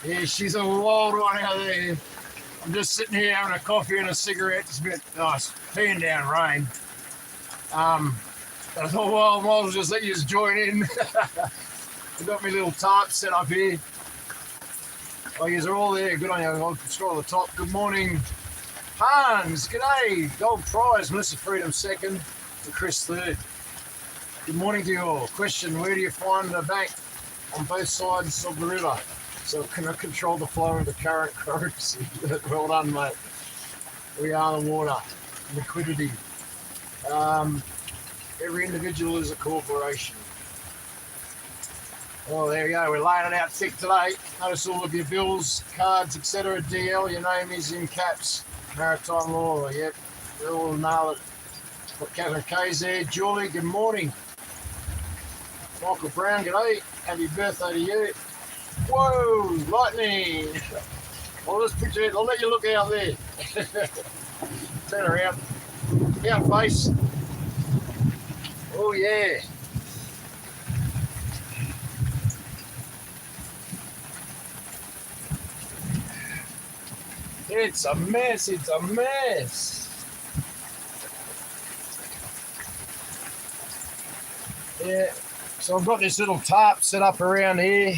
Yeah, she's a wild one out there. I'm just sitting here having a coffee and a cigarette. It's a bit nice, peeing down rain. But I thought, well, I might as well just let you just join in. I've got my little tarp set up here. Oh, you are all there. Good on you. I'll scroll the top. Good morning, Hans. G'day. Gold prize. Melissa Freedom second. And Chris third. Good morning to you all. Question: where do you find a bank on both sides of the river so it can control the flow of the current currency? Well done, mate. We are the water. Liquidity. Every individual is a corporation. Oh, there you go. We're laying it out thick today. Notice all of your bills, cards, etc. DL, your name is in caps. Maritime law, yep. We all nail it. Got Catherine K's there. Julie, good morning. Michael Brown, g'day. Happy birthday to you. Whoa, lightning. I'll just picture it. I'll let you look out there. Turn around. Out face. Oh, yeah. It's a mess, it's a mess. Yeah, so I've got this little tarp set up around here.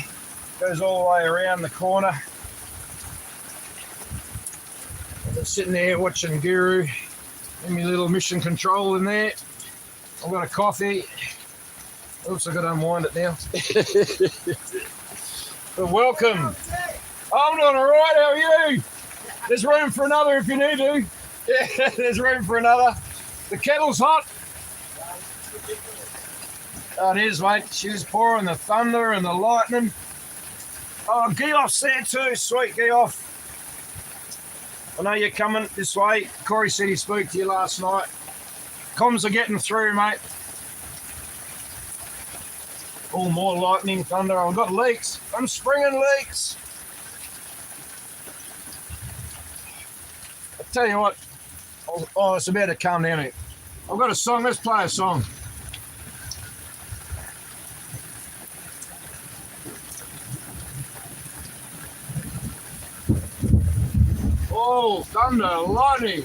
Goes all the way around the corner. I'm sitting there watching Guru and my little mission control in there. I've got a coffee. Oops, I've got to unwind it now. But welcome. I'm doing all right, how are you? There's room for another if you need to. Yeah, there's room for another. The kettle's hot. Oh, it is, mate. She's pouring the thunder and the lightning. Oh, Geoff's there too. Sweet, Geoff. I know you're coming this way. Corey said he spoke to you last night. Comms are getting through, mate. Oh, more lightning, thunder. I've got leaks. I'm springing leaks. Tell you what, oh, it's about to calm down here. I've got a song, let's play a song. Oh, thunder, lightning.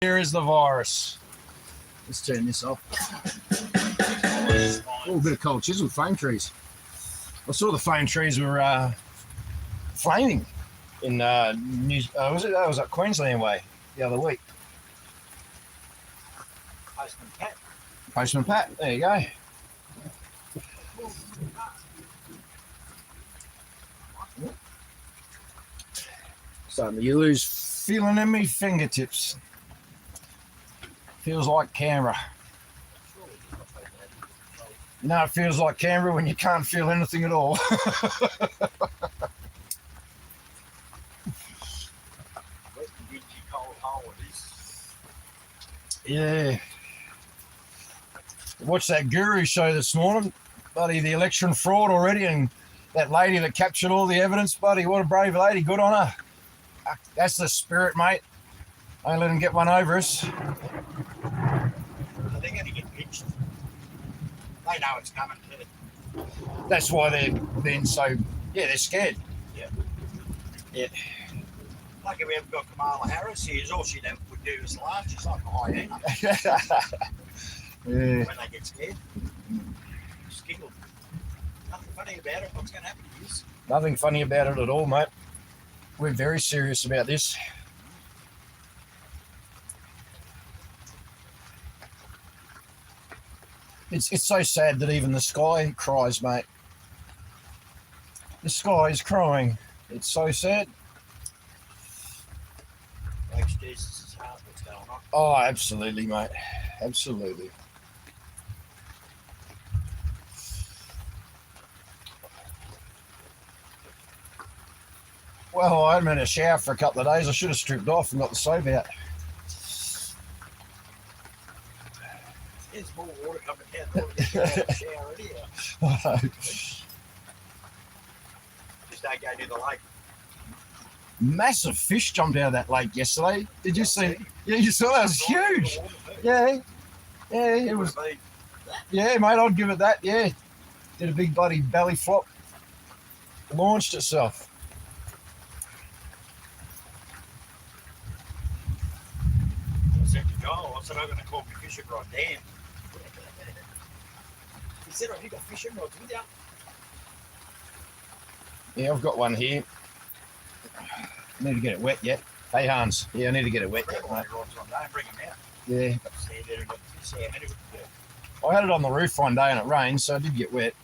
Here is the virus. Let's turn this off. Oh, a bit of cold chisel, flame trees. I saw the flame trees were flaming in was up Queensland way the other week. Postman Pat, there you go. Starting to lose feeling in me fingertips. Feels like Canberra. You know, it feels like Canberra when you can't feel anything at all. Yeah. Watched that Guru show this morning, buddy, the election fraud already, and that lady that captured all the evidence, buddy, what a brave lady, good on her. That's the spirit, mate. Don't let them get one over us. They're going to get pinched. They know it's coming to them. That's why they're being so, they're scared. Yeah. Yeah. Like if we ever got Kamala Harris here, all she would do is laugh, just like a hyena. Yeah. When they get scared. Just giggle. Nothing funny about it. What's going to happen is Nothing funny about it at all, mate. We're very serious about this. It's so sad that even the sky cries, mate. The sky is crying. It's so sad. breaks Jesus' heart what's going on. Oh, absolutely, mate. Absolutely. Well, I hadn't been in a shower for a couple of days. I should have stripped off and got the soap out. There's more water coming down the shower anyhow. Just don't go near the lake. Massive fish jumped out of that lake yesterday. Did you see? Yeah, you saw that. It was huge. Yeah. Yeah, it was. Yeah, mate, I'd give it that. Yeah. Did a big bloody belly flop. Launched itself. I said to Joel, I said, I'm going to call my fishing rod Dan. He said, have you got fishing rods with you? Yeah, I've got one here. I need to get it wet yet. Hey, Hans. Yeah, I need to get it wet yet, mate. Rods on, don't bring them out. Yeah. Stand there and got the fish out. Anyway, I had it on the roof one day and it rained, so I did get wet.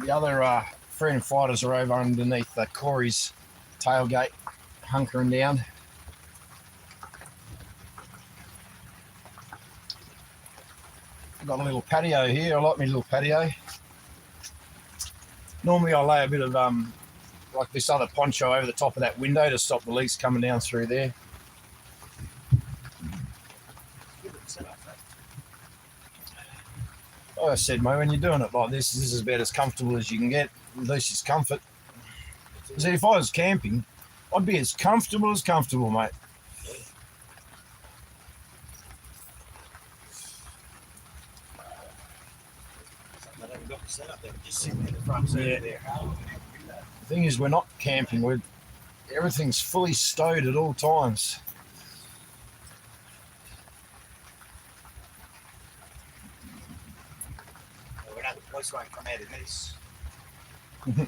The other freedom fighters are over underneath Corey's tailgate, hunkering down. I've got a little patio here. I like my little patio. Normally I lay a bit of like this other poncho over the top of that window to stop the leaks coming down through there. Like I said, mate, when you're doing it like this is about as comfortable as you can get. At least it's comfort. See, if I was camping, I'd be as comfortable, mate. The thing is, we're not camping. Everything's fully stowed at all times. We know the police won't come out in this. No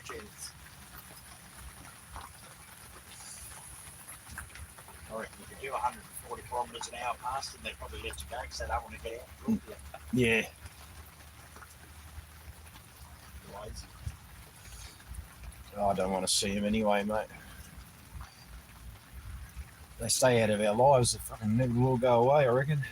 chance. I reckon if you do 140 kilometres an hour past them, they probably let you go because they don't want to get out. Yeah. Otherwise, I don't want to see them anyway, mate. They stay out of our lives. They fucking never will go away, I reckon.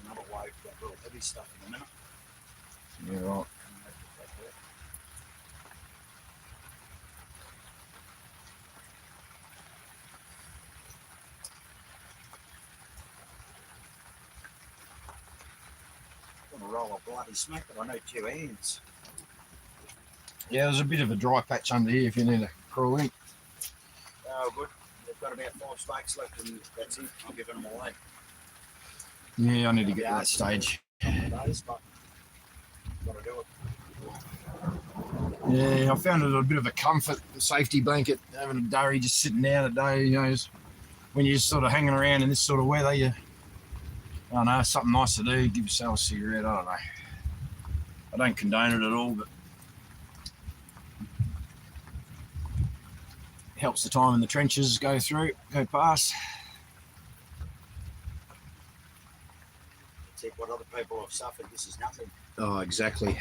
another wave, that real heavy stuff in a minute. Yeah, right. I'm going to roll a bloody smack, but I know 2 hands. Yeah, there's a bit of a dry patch under here if you need to crawl in. Oh, good. They've got about 5 steaks left, and that's it. I'm giving them away. Yeah, I need to get to that stage. Days, but got to do it. Yeah, I found it a bit of a comfort, safety blanket, having a durry just sitting down at day, you know, when you're just sort of hanging around in this sort of weather, I don't know, something nice to do, give yourself a cigarette, I don't know. I don't condone it at all, but helps the time in the trenches go past. It's what other people have suffered. This is nothing. Oh, exactly.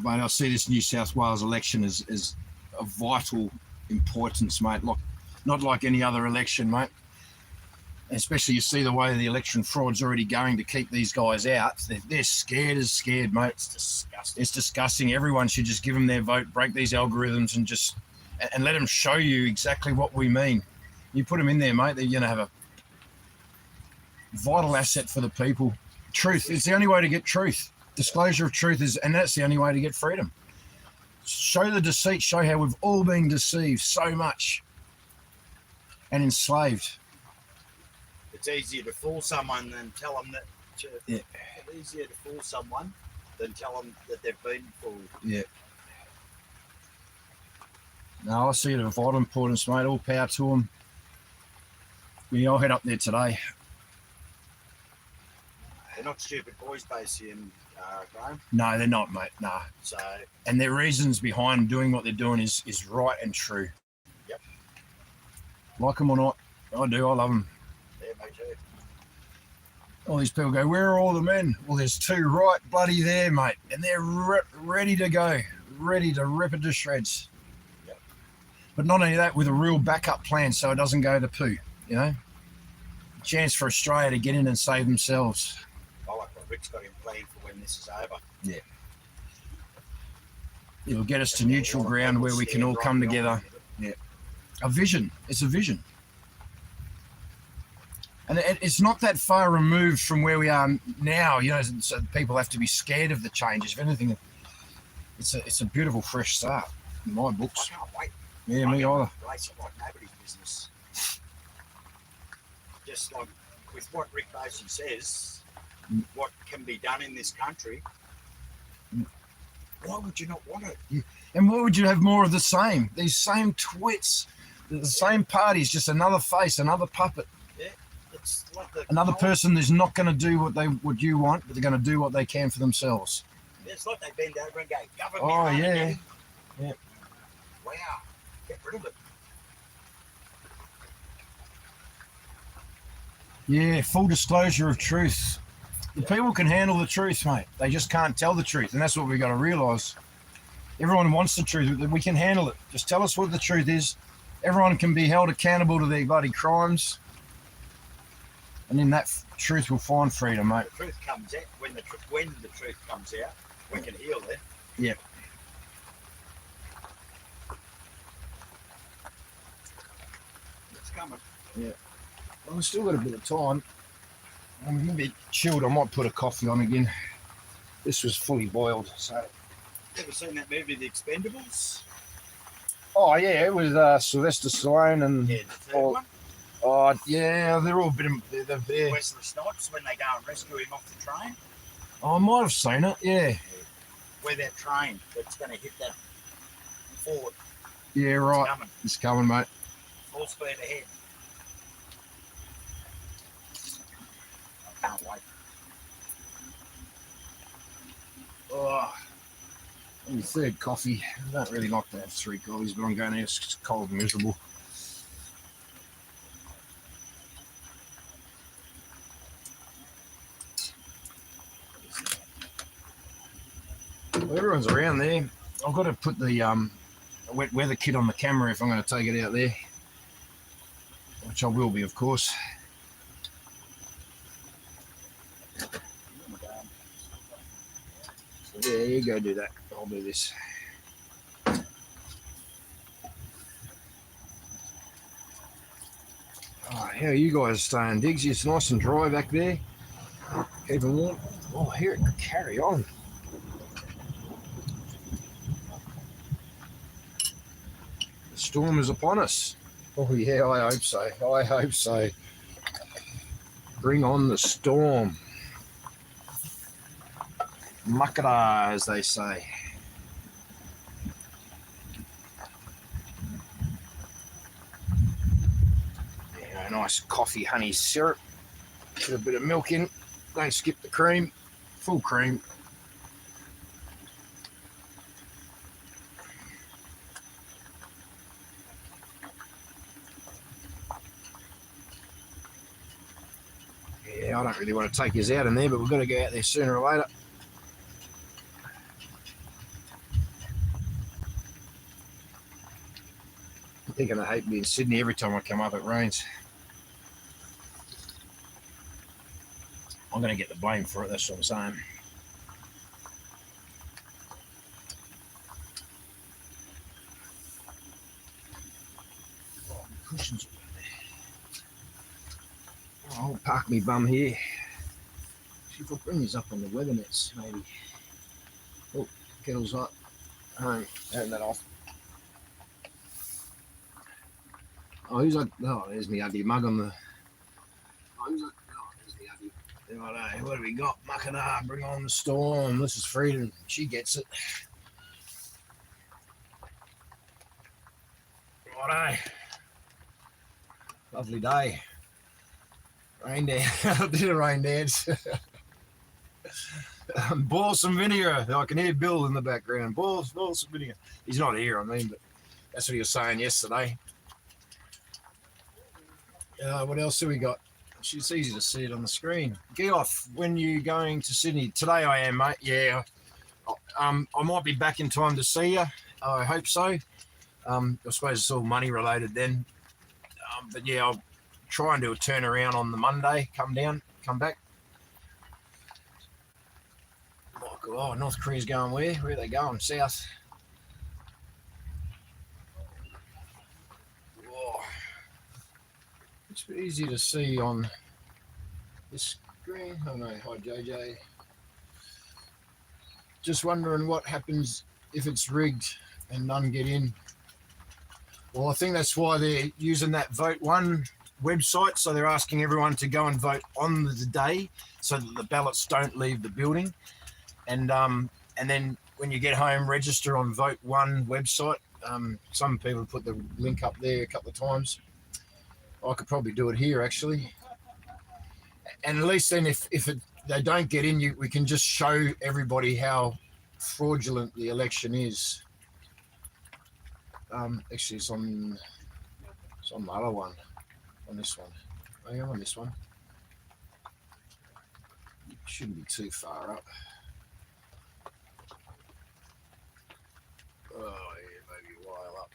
Mate, I see this New South Wales election as of vital importance, mate. Look, not like any other election, mate. Especially you see the way the election fraud's already going to keep these guys out. They're scared as scared, mate. It's disgusting. It's disgusting. Everyone should just give them their vote, break these algorithms, and let them show you exactly what we mean. You put them in there, mate. They're going to have a vital asset for the people. Truth. It's the only way to get truth. Disclosure of truth and that's the only way to get freedom. Show the deceit. Show how we've all been deceived so much and enslaved. It's easier to fool someone than tell them that. It's easier to fool someone than tell them that they've been fooled. Yeah. No, I see it of vital importance, mate. All power to them. Yeah, I'll head up there today. They're not stupid boys, basically, Graham. No, they're not, mate. Nah. So. And their reasons behind doing what they're doing is right and true. Yep. Like them or not, I do. I love them. Yeah, me too. All these people go, where are all the men? Well, there's 2 right bloody there, mate. And they're ready to go, ready to rip it to shreds. Yep. But not only that, with a real backup plan so it doesn't go to poo, you know? A chance for Australia to get in and save themselves. I like what Rick's got in plan for when this is over. Yeah. It'll get us to neutral ground where we can all come together. Yeah. A vision. It's a vision. And it's not that far removed from where we are now, you know, so people have to be scared of the changes. If anything, it's a beautiful fresh start in my books. I can't wait. Yeah, me either. Race it like nobody's business. Just like with what Rick basically says, what can be done in this country, why would you not want it? Yeah. And why would you have more of the same? These same twits, the same parties, just another face, another puppet. It's like Another person who's not going to do what you want, but they're going to do what they can for themselves. It's like they bend over and go, government. Oh, yeah. Yeah. Wow. Get rid of it. Yeah, full disclosure of truth. The people can handle the truth, mate. They just can't tell the truth, and that's what we've got to realise. Everyone wants the truth. We can handle it. Just tell us what the truth is. Everyone can be held accountable to their bloody crimes. And in that truth will find freedom, mate. The truth comes out. When the truth comes out, we can heal it. Yeah. It's coming. Yeah. Well, we've still got a bit of time. I'm a bit chilled. I might put a coffee on again. This was fully boiled, so. Ever seen that movie, The Expendables? Oh yeah, with Sylvester Stallone and. Yeah, the third one. Oh yeah, they're all a bit. They're. Wesley Snipes when they go and rescue him off the train. Oh, I might have seen it. Yeah. Where that train that's going to hit that fort. Yeah, right. It's coming. It's coming, mate. Full speed ahead. I can't wait. Oh, my third coffee. I don't really like to have 3 coffees, but I'm going here. It's cold and miserable. Well, everyone's around there. I've got to put the wet weather kit on the camera if I'm going to take it out there, which I will be, of course. So yeah, you go do that. I'll do this. Oh, how are you guys staying, Diggs? It's nice and dry back there. Keeping warm. Oh, here it could carry on. The storm is upon us. Oh yeah, I hope so. I hope so. Bring on the storm. Makara, as they say. Yeah, a nice coffee honey syrup. Put a bit of milk in. Don't skip the cream. Full cream. Yeah, I don't really want to take us out in there, but we've got to go out there sooner or later. They're going to hate me in Sydney every time I come up, it rains. I'm going to get the blame for it, that's what I'm saying. Oh, cushions. I'll park me bum here. See if I bring these up on the weather nets, maybe. Oh, kettle's hot. Turn that off. Oh, who's like? Oh, there's me ugly mug on the. Oh, who's like? Oh, there's me ugly. Righto, what do we got? Makana, bring on the storm. This is Freedom. She gets it. Righto. Lovely day. Rain dance. I did a rain dance. Boil some vinegar. I can hear Bill in the background. Boil some vinegar. He's not here, I mean, but that's what he was saying yesterday. What else have we got? It's easy to see it on the screen. Geoff, when you going to Sydney? Today I am, mate. Yeah. I might be back in time to see you. I hope so. I suppose it's all money related then. But yeah, I'll try and do a turnaround on the Monday. Come back. Oh, North Korea's going where? Where are they going? South. Oh. It's easy to see on this screen. Oh no, hi JJ. Just wondering what happens if it's rigged and none get in. Well, I think that's why they're using that Vote One website. So they're asking everyone to go and vote on the day so that the ballots don't leave the building. And then when you get home, register on Vote One website. Some people put the link up there a couple of times. I could probably do it here actually. And at least then if they don't get in, we can just show everybody how fraudulent the election is. Actually, it's on the other one, on this one. Oh, yeah, on this one. It shouldn't be too far up. Oh, yeah, maybe a while up.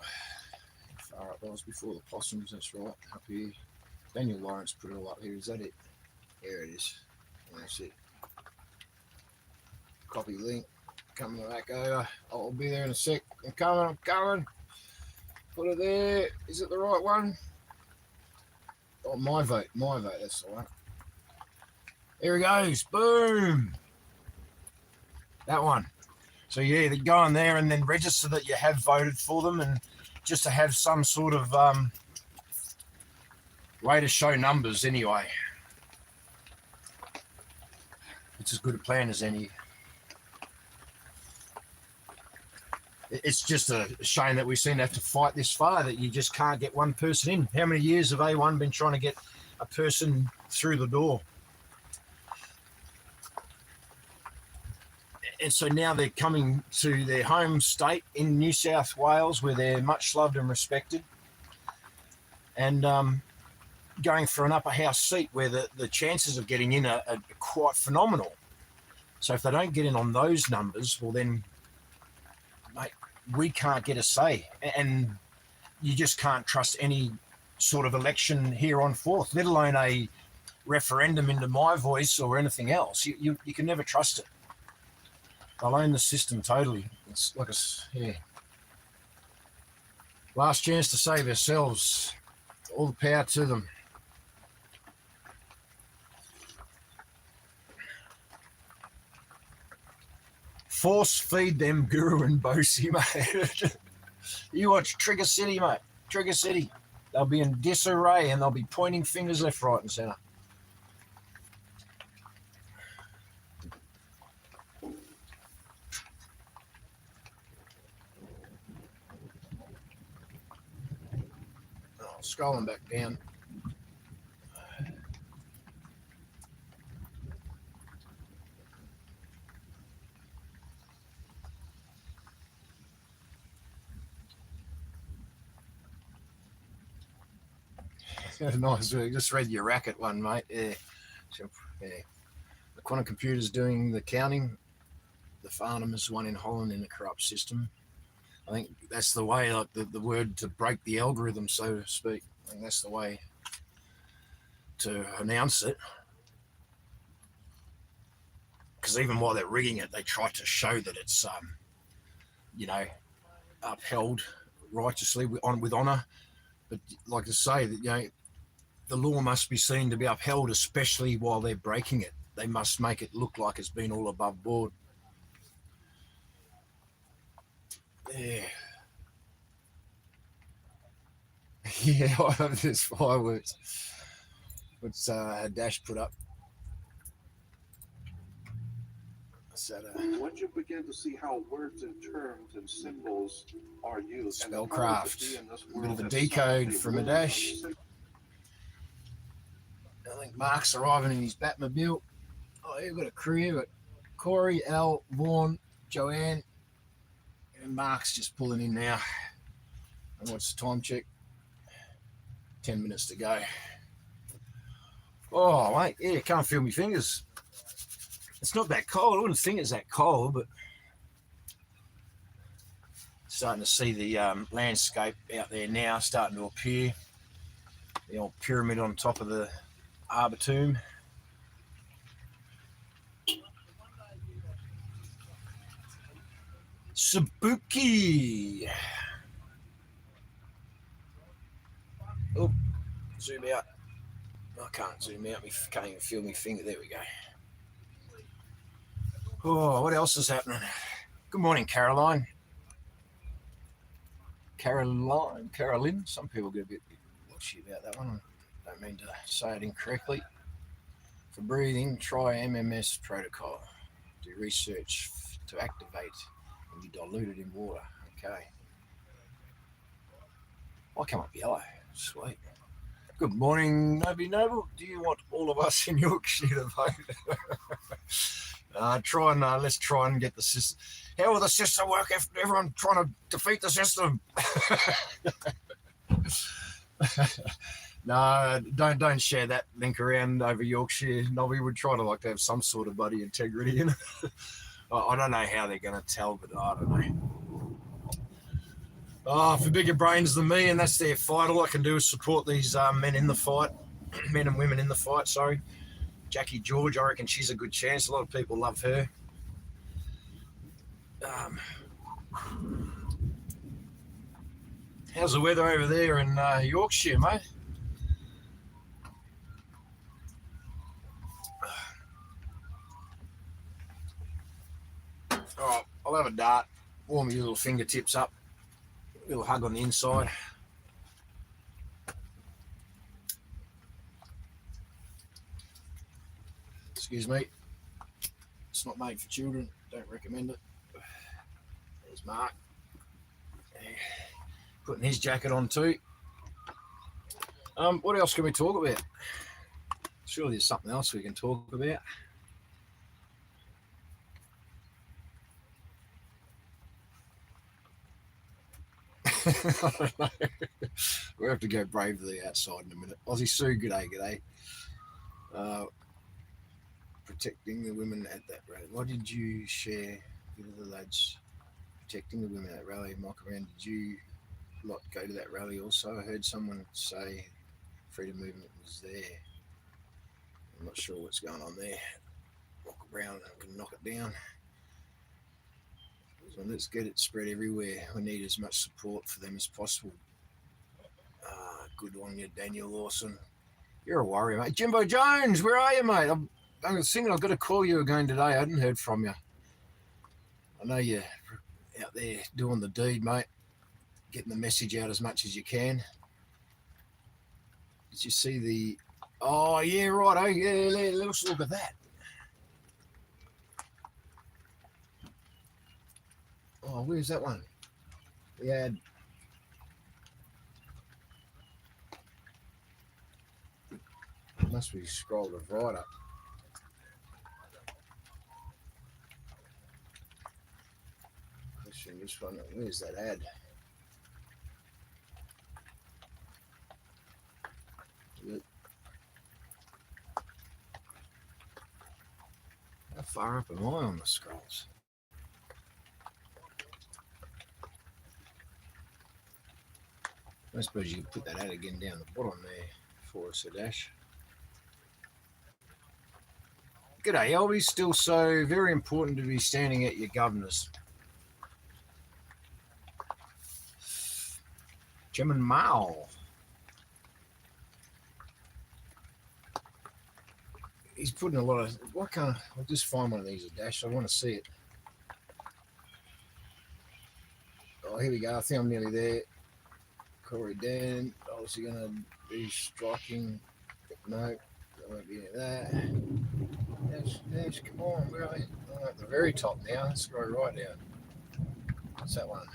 How far up? That was before the possums, that's right, up here. Daniel Lawrence put it all up here. Is that it? There it is. That's it. Copy link. Coming back over. I'll be there in a sec. I'm coming. Put it there. Is it the right one? Oh, my vote. That's the one. Here it goes. Boom. That one. So yeah, they go on there and then register that you have voted for them, and just to have some sort of way to show numbers anyway. It's as good a plan as any. It's just a shame that we seem to have to fight this far, that you just can't get one person in. How many years have A1 been trying to get a person through the door? And so now they're coming to their home state in New South Wales, where they're much loved and respected, and going for an upper house seat where the chances of getting in are quite phenomenal. So if they don't get in on those numbers, well then, mate, we can't get a say, and you just can't trust any sort of election here on forth, let alone a referendum into my voice or anything else. You can never trust it. They'll own the system totally. It's like yeah. Last chance to save ourselves. All the power to them. Force feed them Guru and Bosi, mate. You watch Trigger City, mate. Trigger City. They'll be in disarray and they'll be pointing fingers left, right, and centre. Oh, scrolling back down. Nice. I just read your racket one, mate. Yeah. The quantum computer's doing the counting. The Farnham is one in Holland in the corrupt system. I think that's the way, like the word to break the algorithm, so to speak. I think that's the way to announce it. Because even while they're rigging it, they try to show that it's, upheld righteously with honour. But like I say, that the law must be seen to be upheld, especially while they're breaking it. They must make it look like it's been all above board. Yeah. Yeah, I have this fireworks. What's Dash put up? Once you begin to see how words and terms and symbols are used, Spellcraft. A bit of a decode from a Dash. I think Mark's arriving in his Batmobile. Oh, you've got a crew. You've got Corey, Al, Vaughan, Joanne, and Mark's just pulling in now. And what's the time check? 10 minutes to go. Oh, mate, yeah, can't feel my fingers. It's not that cold. I wouldn't think it's that cold, but starting to see the landscape out there now starting to appear. The old pyramid on top of the Arbor Tomb. Sabuki. Oh, zoom out. I can't zoom out. I can't even feel my finger. There we go. Oh, what else is happening? Good morning, Caroline. Carolyn. Some people get a bit watchy about that one. I don't mean to say it incorrectly. For breathing, try MMS protocol. Do research to activate and be diluted in water. Okay. I'll come up yellow. Sweet. Good morning, Noby Noble. Do you want all of us in Yorkshire to vote? Let's try and get the system. How will the system work if everyone trying to defeat the system? No, don't share that link around over Yorkshire. Nobby would try to have some sort of bloody integrity in it. I don't know how they're going to tell, but I don't know. Oh, for bigger brains than me, and that's their fight. All I can do is support these men in the fight, men and women in the fight, sorry. Jackie George, I reckon she's a good chance. A lot of people love her. How's the weather over there in Yorkshire, mate? All right, I'll have a dart. Warm your little fingertips up. A little hug on the inside. Excuse me. It's not made for children. Don't recommend it. There's Mark. Putting his jacket on too. What else can we talk about? Surely there's something else we can talk about. I don't know. We'll have to go bravely outside in a minute. Aussie Sue, g'day. Protecting the women at that rally. What did you share with the lads? Protecting the women at rally. Mike around, did you lot go to that rally also? I heard someone say freedom movement was there. I'm not sure what's going on there. Walk around and can knock it down. So let's get it spread everywhere. We need as much support for them as possible. Good on you, Daniel Lawson. You're a warrior, mate. Jimbo Jones, where are you, mate? I'm thinking I've got to call you again today. I hadn't heard from you. I know you're out there doing the deed, mate. Getting the message out as much as you can. Did you see the? Oh yeah, right. Oh yeah, let's look at that. Oh, where's that one? We had. Must be scrolled right up. Question this one. Where's that ad? How far up am I on the scrolls? I suppose you could put that ad again down the bottom there for us, Dash. G'day, Albie. Still so very important to be standing at your governors. Chairman Mao. He's putting a lot of. Why can't I'll just find one of these, Dash? I want to see it. Oh, here we go. I think I'm nearly there. Corey Dan. Oh, is he going to be striking? No, that won't be that. Dash, come on, where are you? Oh, at the very top now. Let's go right down. What's that one?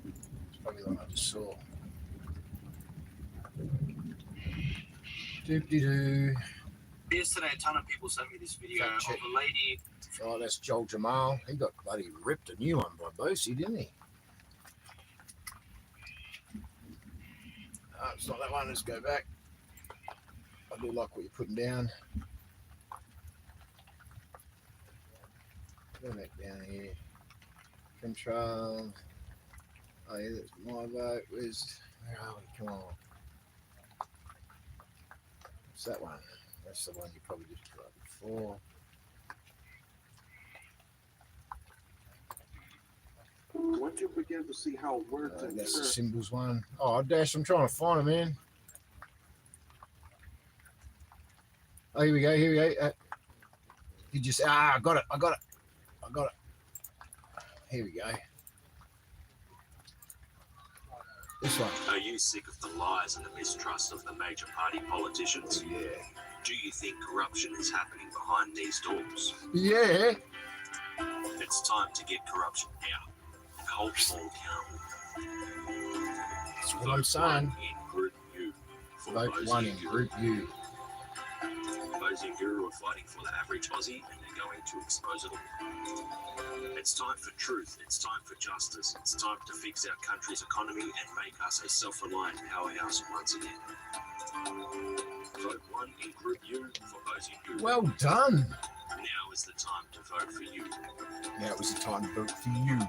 It's probably the one I just saw. Doop-de-doo. Yesterday, a ton of people sent me this video of a lady. Oh, that's Joel Jamal. He got bloody ripped a new one by Bosey, didn't he? Oh, it's not that one. Let's go back. I do like what you're putting down. Go back down here. Control. Oh, yeah, that's my vote. Where are we? Come on. What's that one? That's the one you probably just put up before. Once you begin to see how words and That's the terms symbols one. Oh, Dash, I'm trying to find them, man. Oh, here we go. You just I got it. Here we go. This one. Are you sick of the lies and the mistrust of the major party politicians? Yeah. Do you think corruption is happening behind these doors? Yeah. It's time to get corruption out and hold them all accountable. That's what I'm saying. In Group U for Vote Bosey one in and Guru. Group U. Bosey and Guru are fighting for the average Aussie, and they're going to expose it all. It's time for truth. It's time for justice. It's time to fix our country's economy and make us a self-reliant powerhouse once again. Vote 1 in Group U for Bosey and Guru. Well done. Now is the time to vote for you. Now it was the time to vote for you.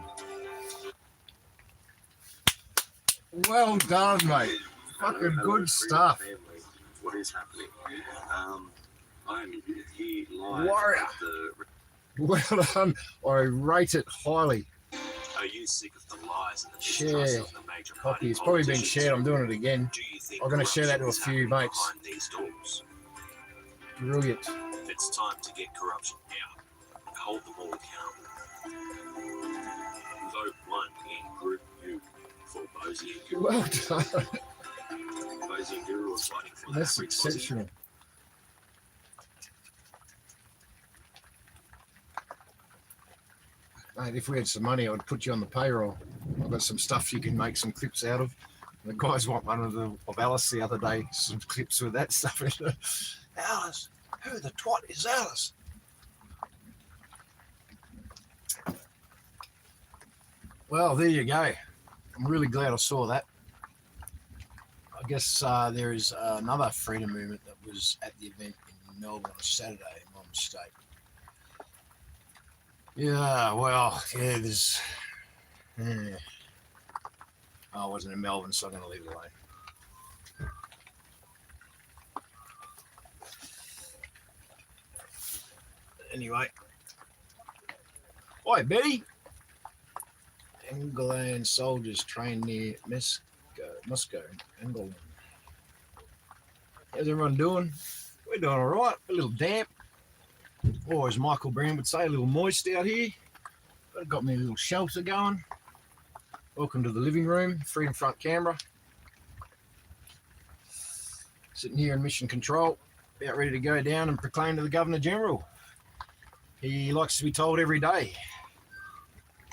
Well done, mate. Fucking good stuff. What is happening? I'm here live Warrior. at the... Well done. I rate it highly. Are you sick of the lies and the Share. mistrust of the major Copy. party It's probably been politicians? shared. I'm doing it again. Do you think I'm gonna share that to a corruption is few happening mates. behind these doors? Brilliant. It's time to get corruption out and hold them all accountable. Vote 1 in Group U for Bosey and Guru. Well done. Bosey and Guru are fighting for the That's average Aussie. exceptional. Mate, if we had some money, I'd put you on the payroll. I've got some stuff you can make some clips out of. The guys want one of Alice the other day, some clips with that stuff in it. Alice, who the twat is Alice? Well, there you go. I'm really glad I saw that. I guess there is another freedom movement that was at the event in Melbourne on Saturday, if I'm not mistaken. Yeah, well, yeah, there's. I wasn't in Melbourne, so I'm going to leave it alone. Anyway. Oi, Betty. Angolan soldiers trained near Moscow, Angolan. How's everyone doing? We're doing all right. A little damp. Or as Michael Brown would say, a little moist out here. But I've got me a little shelter going. Welcome to the living room, freedom front camera. sitting here in Mission Control, about ready to go down and proclaim to the Governor General. He likes to be told every day.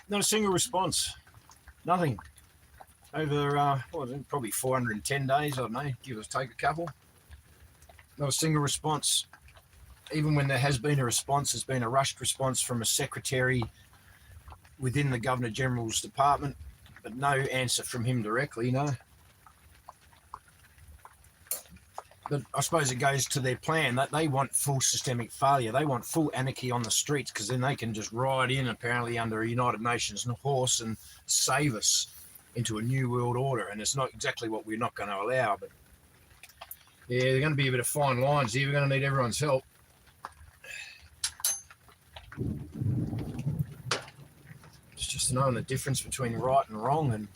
Not a single response. Nothing. Over, probably 410 days, I don't know, give or take a couple. Not a single response. Even when there has been a response, there's been a rushed response from a secretary within the Governor General's department, but no answer from him directly, no. But I suppose it goes to their plan that they want full systemic failure. They want full anarchy on the streets because then they can just ride in, apparently under a United Nations horse, and save us into a new world order. And it's not exactly what we're not going to allow. But yeah, they're going to be a bit of fine lines here. We're going to need everyone's help. It's just knowing the difference between right and wrong and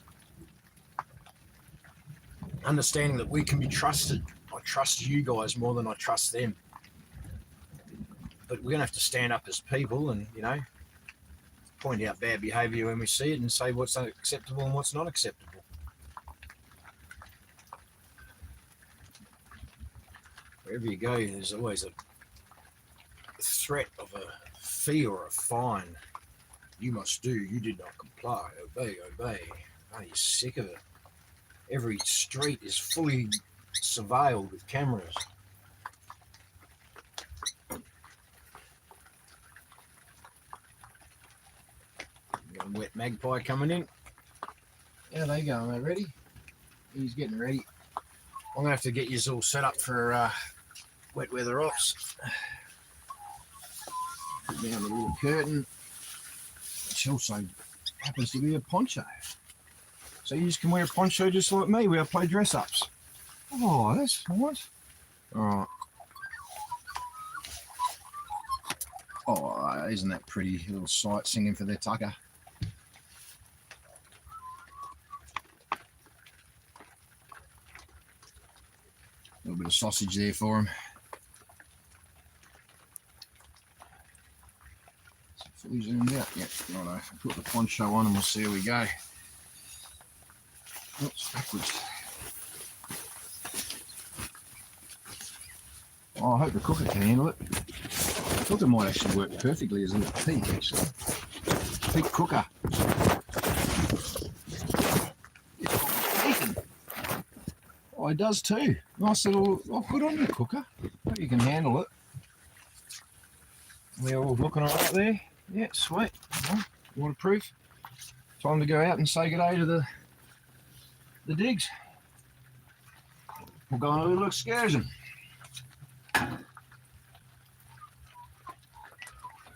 understanding that we can be trusted. I trust you guys more than I trust them. But we're going to have to stand up as people and, point out bad behaviour when we see it and say what's acceptable and what's not acceptable. Wherever you go, there's always a threat of a fee or a fine. You must do, you did not comply, obey. Are you sick of it? Every street is fully surveilled with cameras. Got a wet magpie coming in. How they going, mate? Ready? He's getting ready. I'm going to have to get you all set up for wet weather ops. Put down the little curtain, which also happens to be a poncho. So you just can wear a poncho just like me. We play dress-ups. Oh, that's nice. All right. Oh, isn't that pretty? Little sight singing for their tucker. A little bit of sausage there for him. Fully zoomed out. Yep, righto. Put the poncho on and we'll see how we go. Oops, backwards. Oh, I hope the cooker can handle it. I thought it might actually work perfectly as a little peak, actually. Peak cooker. Oh, it does too. Nice little, good on you, cooker. Hope you can handle it. We're all looking all right there. Yeah, sweet. Waterproof. Time to go out and say good day to the digs. We'll go on a little excursion.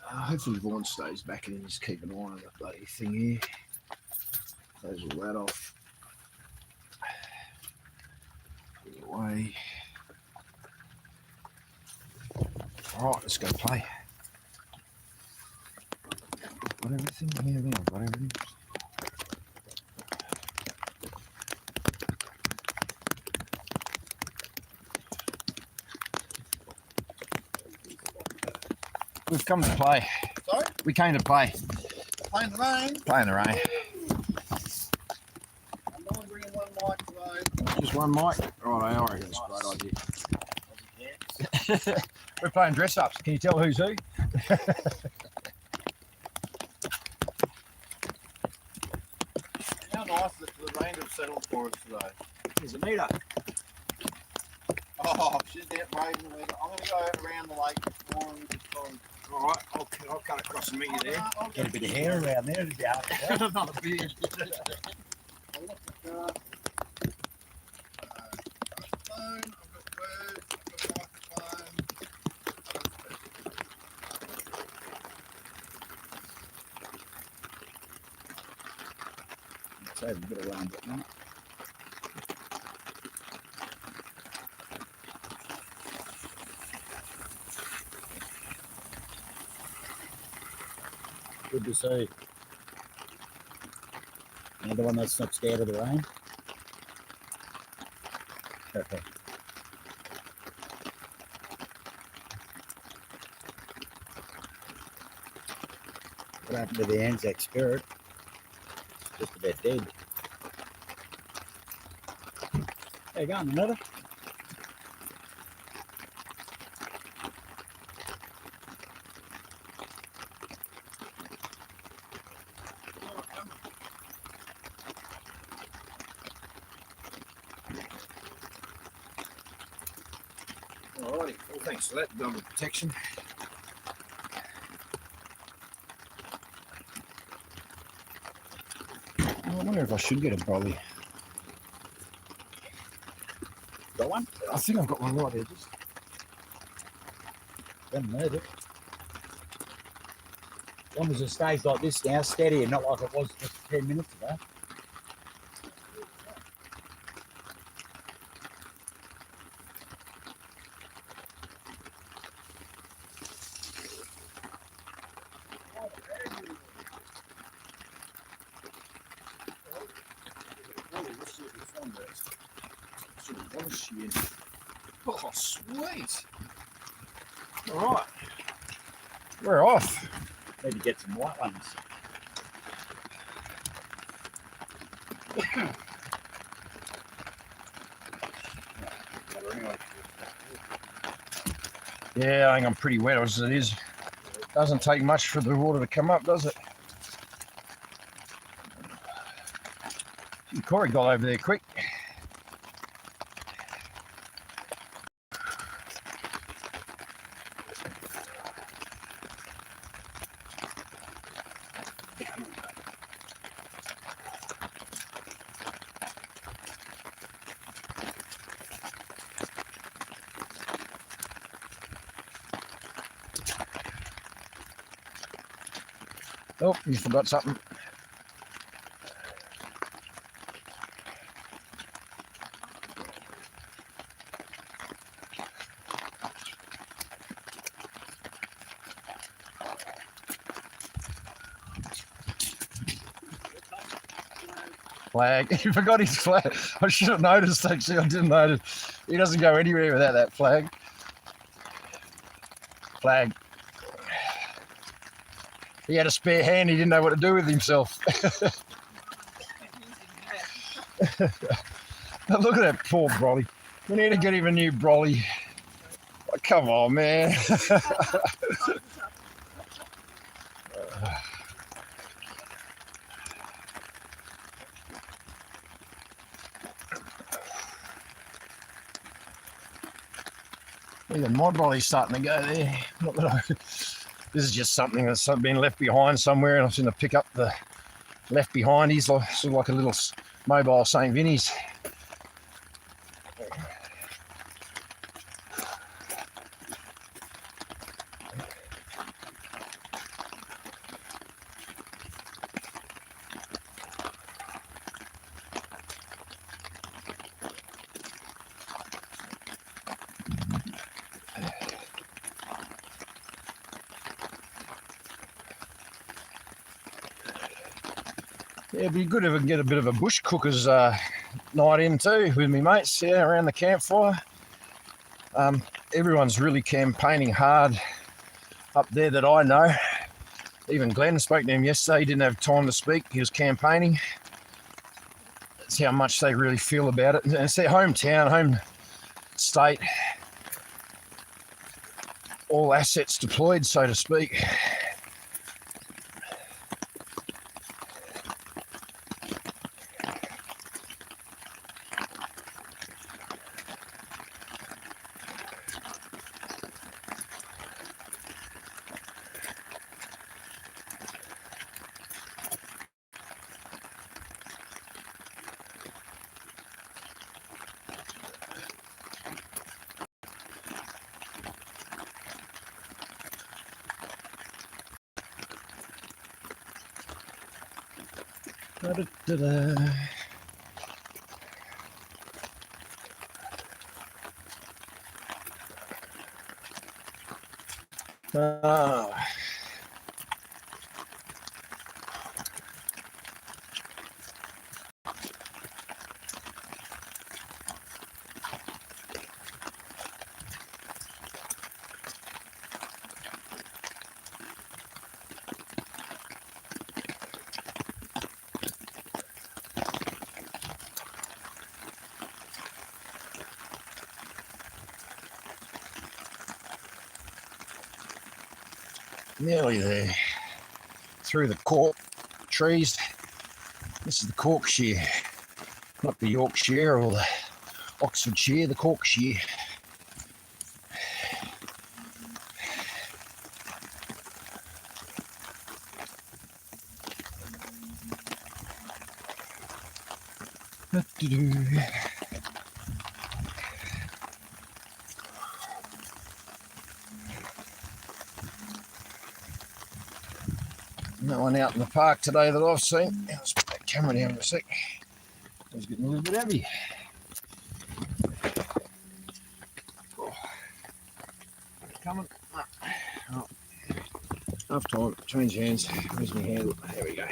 Hopefully Vaughan stays back and just keep an eye on that bloody thing here. Close all that off. Put it away. Alright, let's go play. Got everything? Yeah, I've got everything. We've come to play. Sorry? We came to play. Play in the rain. Play in the rain. I'm only bringing one mic today. Just one mic? Right, I reckon it's a great idea. We're playing dress-ups. Can you tell who's who? How nice that the rain has settled for us today. There's a meter. Oh, shit, that rain. I'm going to go around the lake more and just try and... All right, I'll cut across and meet you there. Get a bit of hair around there to be able to Not a beard. save a bit of rain, but not. Good to see. Another one that's not scared of the rain. Okay. What happened to the Anzac spirit? Just about dead. How you going, another? Alrighty, well thanks for that double protection. I wonder if I should get a brolly. Got one? I think I've got one right here. Just Doesn't move it. As long as it stays like this now, steady and not like it was just 10 minutes ago. oh, sweet. All right, we're off. Need to get some white ones. Yeah, I think I'm pretty wet as it is. Doesn't take much for the water to come up, does it? Corey got over there quick. Oh, you forgot something. Flag. He forgot his flag. I should have noticed, actually. I didn't notice. He doesn't go anywhere without that flag. Flag. He had a spare hand. He didn't know what to do with himself. Look at that poor brolly. We need to get him a new brolly. Oh, come on, man. Even my brolly's starting to go there. Not that this is just something that's been left behind somewhere, and I was going to pick up the left behind. He's like, sort of like a little mobile St. Vinny's. Yeah, it'd be good if I can get a bit of a bush cooker's night in too with me mates, yeah, around the campfire. Everyone's really campaigning hard up there that I know. Even Glenn spoke to him yesterday. He didn't have time to speak. He was campaigning. That's how much they really feel about it. And it's their hometown, home state. All assets deployed, so to speak. Da-da-da-da. Nearly there. Through the cork trees. This is the Corkshire, not the Yorkshire or the Oxfordshire, the Corkshire. No one out in the park today that I've seen. Let's put that camera down for a sec. It's getting a little bit heavy. Oh. Coming. Oh. Enough time. Change hands. Where's my handle? There we go.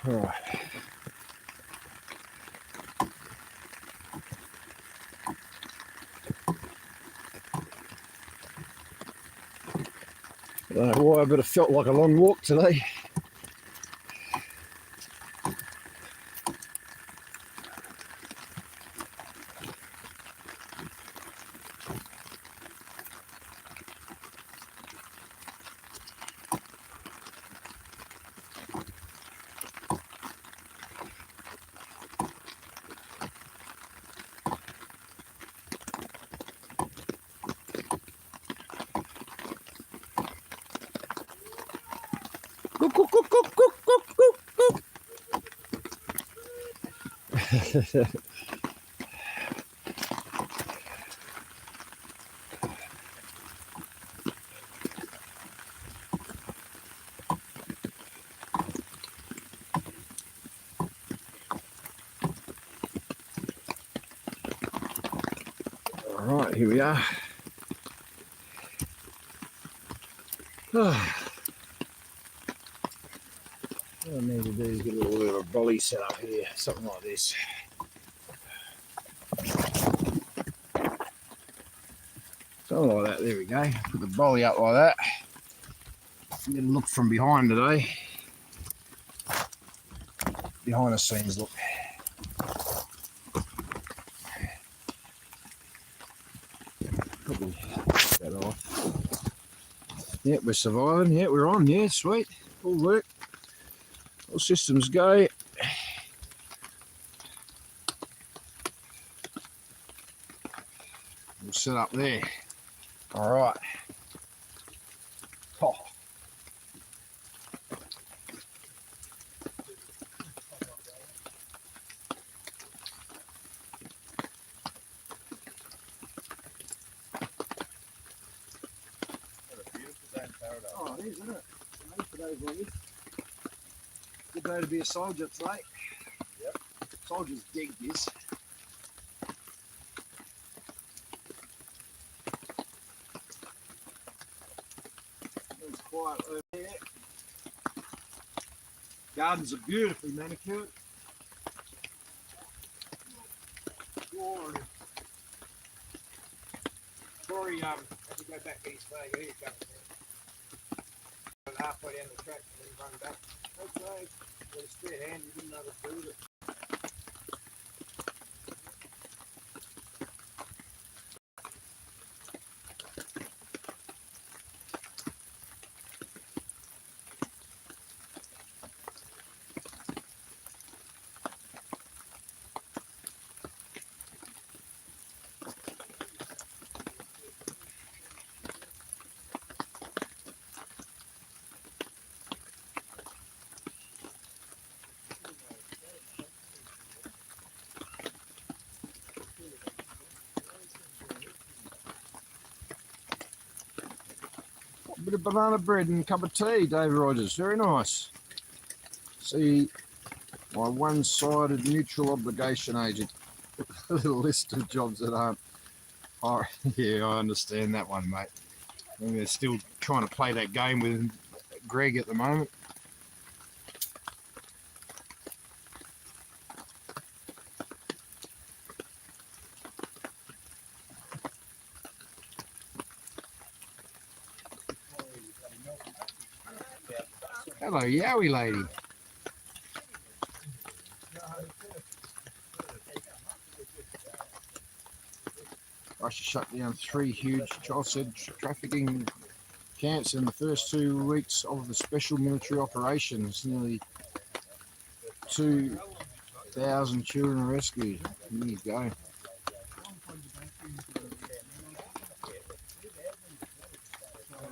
Right. I don't know why, but it felt like a long walk today. Cook, cook, cook, cook, cook, cook, cook, cook. All right, here we are. What I need to do is get a little bit of a bolly set up here, something like this. Something like that, there we go. Put the bolly up like that. I'm going to look from behind today. Behind the scenes look. Probably take that off. Yeah, we're surviving. Yeah, we're on. Yeah, sweet. All work. All systems go. We'll set up there. All right. Oh. Oh, it is, isn't it? Today's one is. Good day to be a soldier today. Yep. Soldiers dig this. It's quiet over there. Gardens are beautifully manicured. Glorious. Sorry, had to go back east way. Here you go. Halfway down the track and then run back. Okay, with a spare hand, you didn't know what to do with it. A bit of banana bread and a cup of tea, Dave Rogers. Very nice. See, my one-sided mutual obligation agent. A little list of jobs that aren't. Oh, yeah, I understand that one, mate. And they're still trying to play that game with Greg at the moment. Hello, Yowie lady. Russia shut down 3 huge child sex trafficking camps in the first 2 weeks of the special military operations. Nearly 2,000 children rescued. There you go.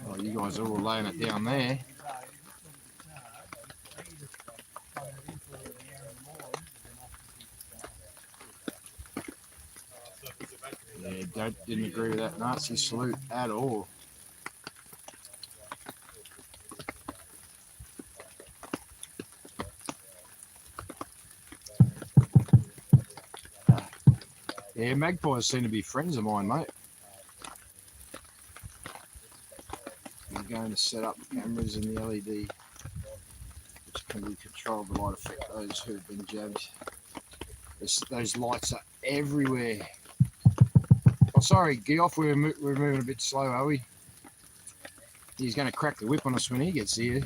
Oh, you guys are all laying it down there. Yeah, didn't agree with that Nazi salute at all. Yeah, magpies seem to be friends of mine, mate. We're going to set up cameras in the LED, which can be controlled that might affect those who have been jabbed. Those lights are everywhere. Oh, sorry, Geoff, we're moving a bit slow, are we? He's going to crack the whip on us when he gets here.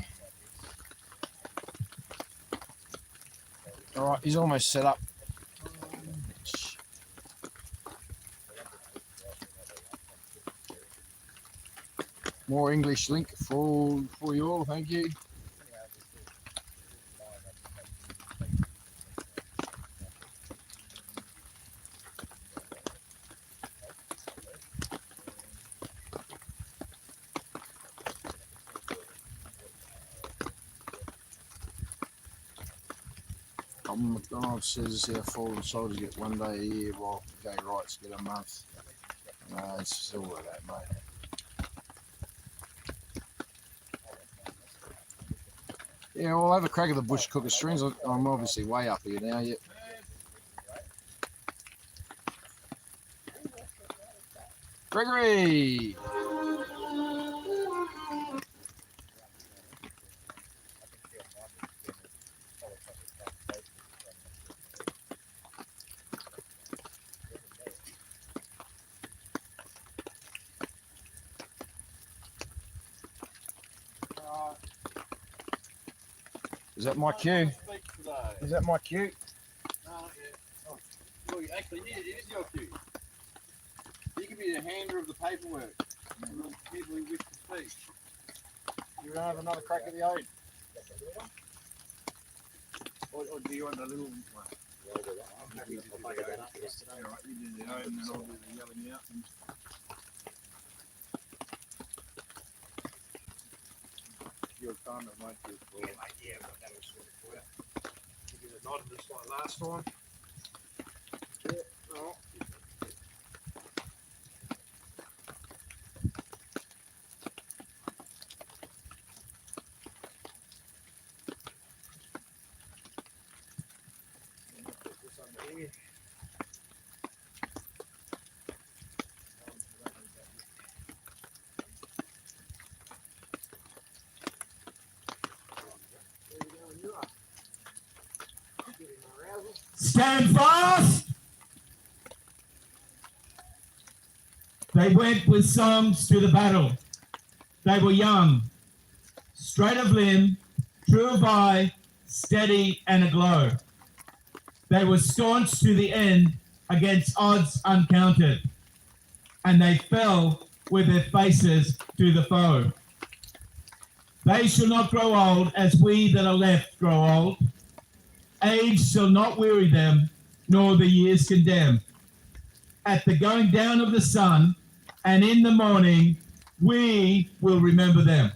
All right, he's almost set up. More English link for you all, thank you. McDonald says our fallen soldiers get 1 day a year while gay rights get a month. No, it's all of that, mate. Yeah, we'll have a crack at the bush cooker strings. I'm obviously way up here now. Yet. Gregory! Is that my cue? Is that my cue? No, not yet. Oh, well, actually, it is your cue. You can be the hander of the paperwork. The people who wish to speak. You're going to have another crack at the ode? Or do you want a little one? I'm happy to do the ode yesterday. All right, you do the ode and then I'll do the yelling out. Your time it won't be for you. Yeah, but that was sort of for you. Give you the nod just like last time. Yeah, all right. Put this under here. Stand fast! They went with songs to the battle. They were young, straight of limb, true of eye, steady and aglow. They were staunch to the end against odds uncounted, and they fell with their faces to the foe. They shall not grow old as we that are left grow old. Age shall not weary them, nor the years condemn. At the going down of the sun, and in the morning, we will remember them.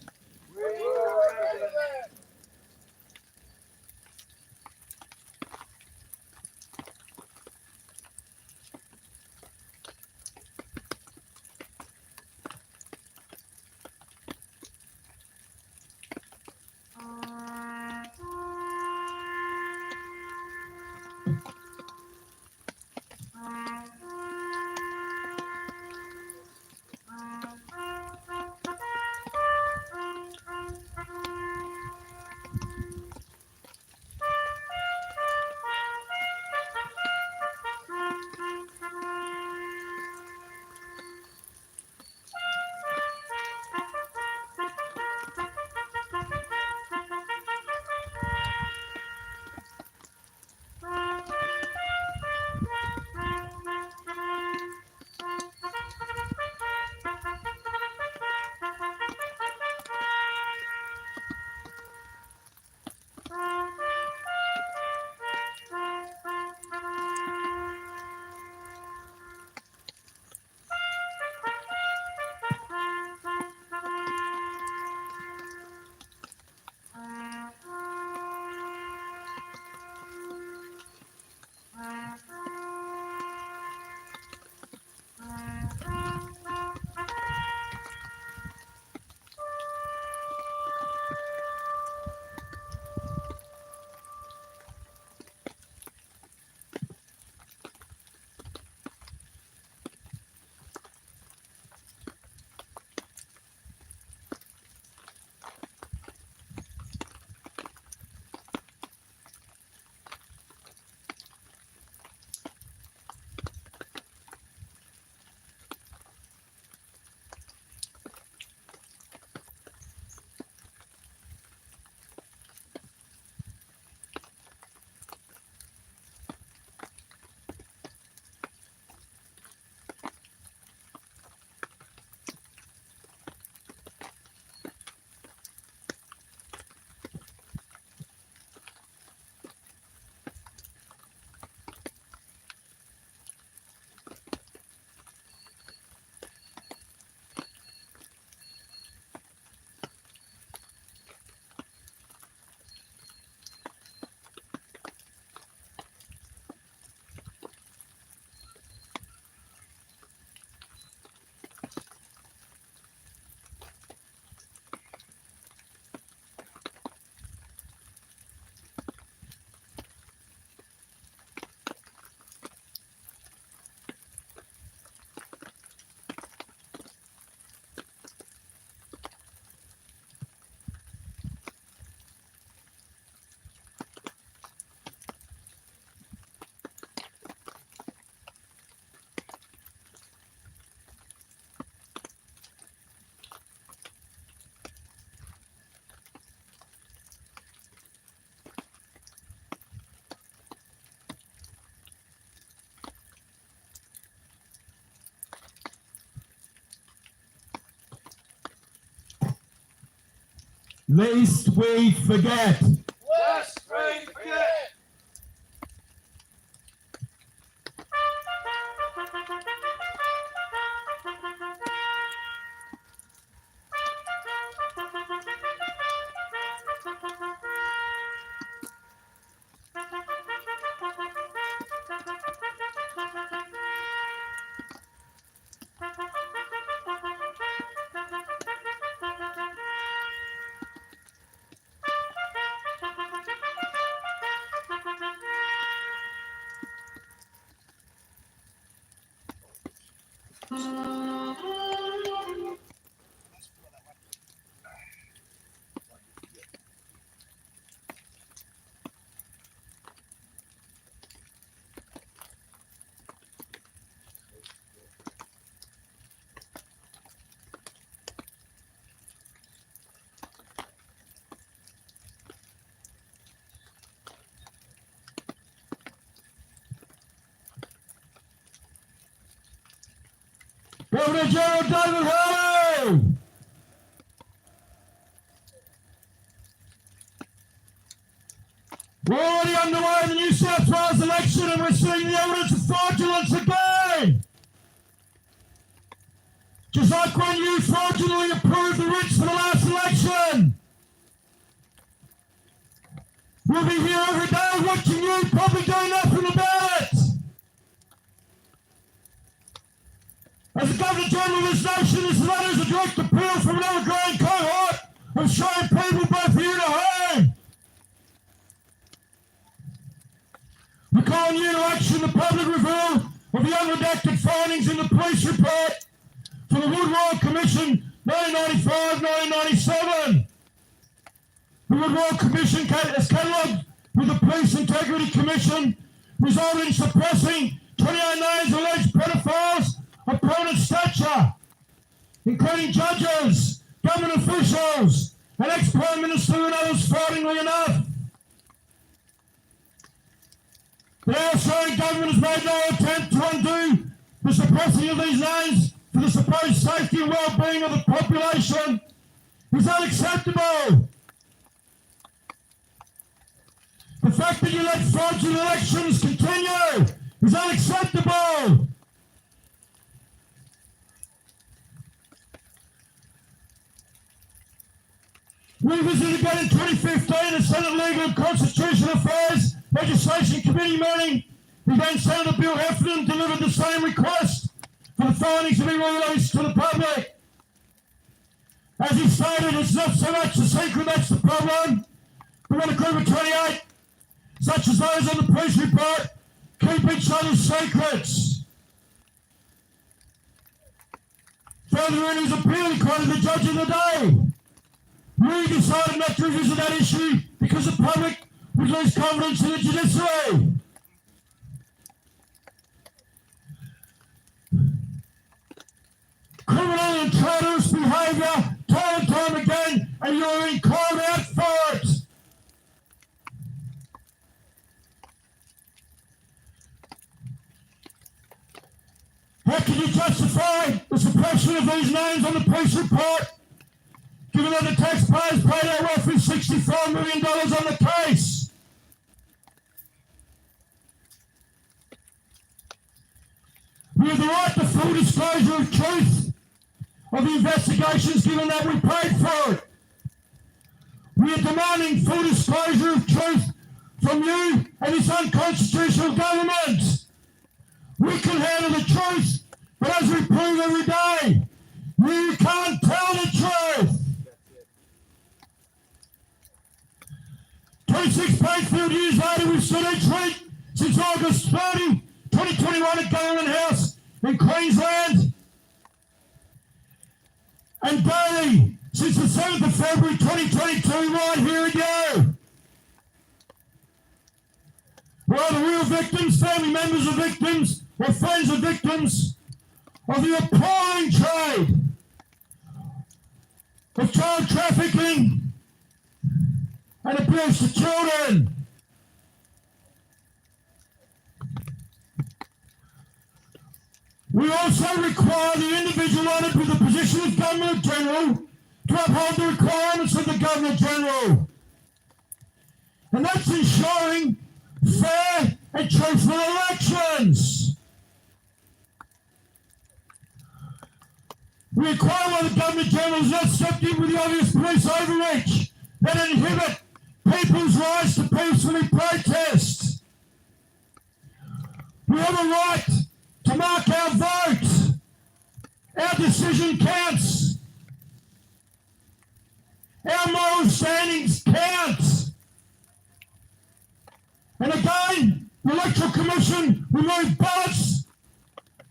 lest we forget. Lest we forget. Governor General David Hurley! We're already underway in the New South Wales election and we're seeing the evidence of fraudulence again! Just like when you fraudulently approved the rich for the last election! We'll be here every day watching you, probably doing nothing about it! As the Governor General of this nation, this letter is a direct appeal from another growing cohort of showing people both here and at home. We call on you to action the public reveal of the unredacted findings in the police report for the Wood Royal Commission 1995-1997. The Wood Royal Commission is catalogued with the Police Integrity Commission, resulting in suppressing 28 names of alleged pedophiles of prominent stature, including judges, government officials, and ex-Prime Minister and others, frighteningly enough. The Australian government has made no attempt to undo the suppressing of these names for the supposed safety and well-being of the population is unacceptable. The fact that you let fraudulent elections continue is unacceptable. We visited again in 2015 the Senate Legal and Constitutional Affairs Legislation Committee meeting. Again, Senator Bill Heffernan delivered the same request for the findings to be released to the public. As he stated, it's not so much the secret that's the problem, but when a group of 28, such as those on the police report, keep each other's secrets. Further in his appeal, he quoted the judge of the day. We decided not to revisit that issue because the public would lose confidence in the judiciary. Criminal and traitorous behaviour, time and time again, and you're being called out for it. How can you justify the suppression of these names on the police report, given that the taxpayers paid out roughly $64 million on the case? We have the right to full disclosure of truth of the investigations, given that we paid for it. We are demanding full disclosure of truth from you and this unconstitutional government. We can handle the truth, but as we prove every day, you can't tell the truth. 26 paid-filled years later, we've stood each week since August 30, 2021 at Government House in Queensland, and daily since the 7th of February 2022 right here again. We're either real victims, family members of victims, or friends of victims of the appalling trade of child trafficking and abuse to children. We also require the individual honoured with the position of Governor General to uphold the requirements of the Governor General. And that's ensuring fair and truthful elections. We require while the Governor General is not stepped in with the obvious police overreach that inhibit people's rights to peacefully protest. We have a right to mark our vote. Our decision counts. Our moral standings count. And again, the Electoral Commission removed ballots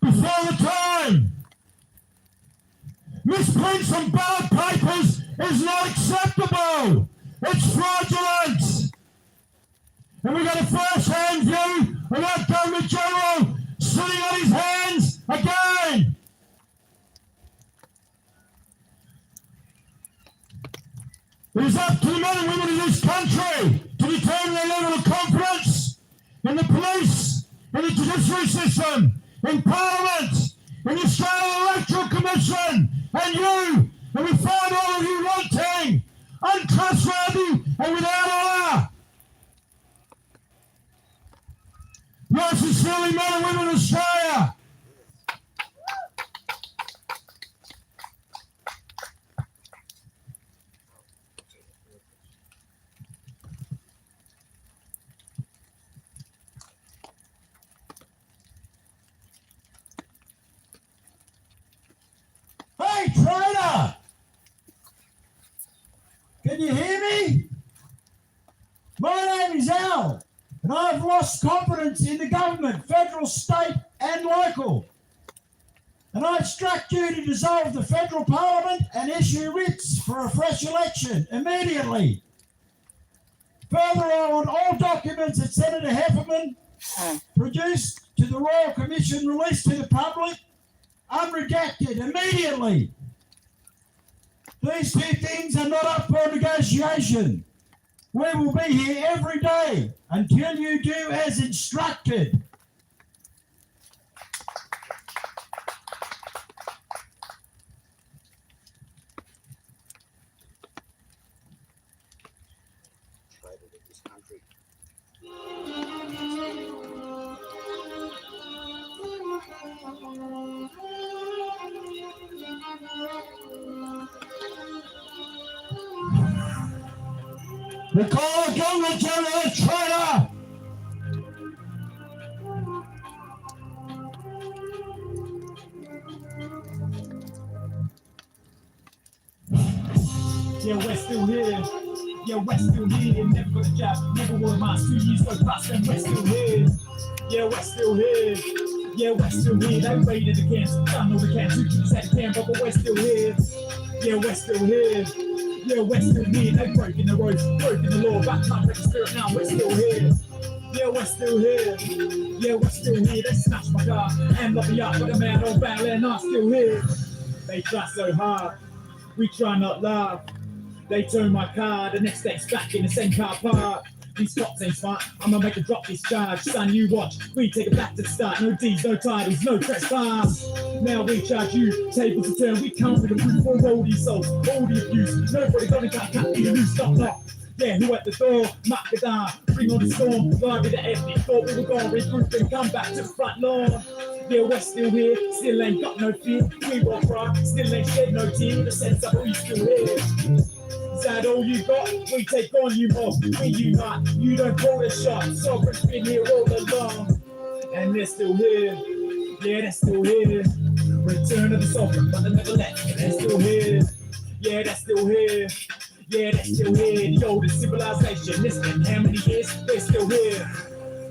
before the time. Misprints on ballot papers is not acceptable. It's fraudulent. And we got a first-hand view of our Governor General sitting on his hands again. It is up to the men and women of this country to determine their level of confidence in the police, in the judiciary system, in Parliament, in the Australian Electoral Commission, and you. And we find all of you wanting, untrustworthy, and without honour. Yours sincerely, men and women of Australia. Hey, traitor! Can you hear me? My name is Al, and I've lost confidence in the government, federal, state, and local. And I instruct you to dissolve the federal parliament and issue writs for a fresh election immediately. Further, I want all documents that Senator Heffernan produced to the Royal Commission released to the public unredacted immediately. These two things are not up for negotiation. We will be here every day until you do as instructed. Traitor to this country. We call the Governor General a traitor. Yeah, we're still here. Yeah, we're still here. Never got a job, never wore a mask. 2 years go past and we're still here. Yeah, we're still here. Yeah, we're still here. They raided the camps, done all the camps. Who keeps that camp, but we're still here. Yeah, we're still here. Yeah, we're still here. They broken the roads, broken the law, back up with the spirit. Now we're still here. Yeah, we're still here. Yeah, we're still here. They snatched my car and locked me up with a man on bail, and I'm still here. They try so hard, we try not laugh. They turn my car, the next day it's back in the same car park. These cops ain't smart, I'ma make a drop this charge. Son, you watch, we take it back to the start. No D's, no titles, no trespass. Now we charge you, tables to turn. We come with a proof for all these souls, all the abuse. Nobody gonna cut you loose, stop knock. Yeah, who at the door? Mark it down, bring on the storm. Lie with the ethnic, thought we were gonna regroup and come back to the front lawn. Yeah, we're still here, still ain't got no fear. We won't cry, still ain't shed no tear. The sense of we still here. Is that all you got? We take on you more. We unite. You don't call the shot. Sovereign's been here all along. And they're still here. Yeah, they're still here. Return of the sovereign, but they never left. And they're still here. Yeah, they're still here. Yeah, they're still here. The oldest civilization. Listen, how many years? They're still here.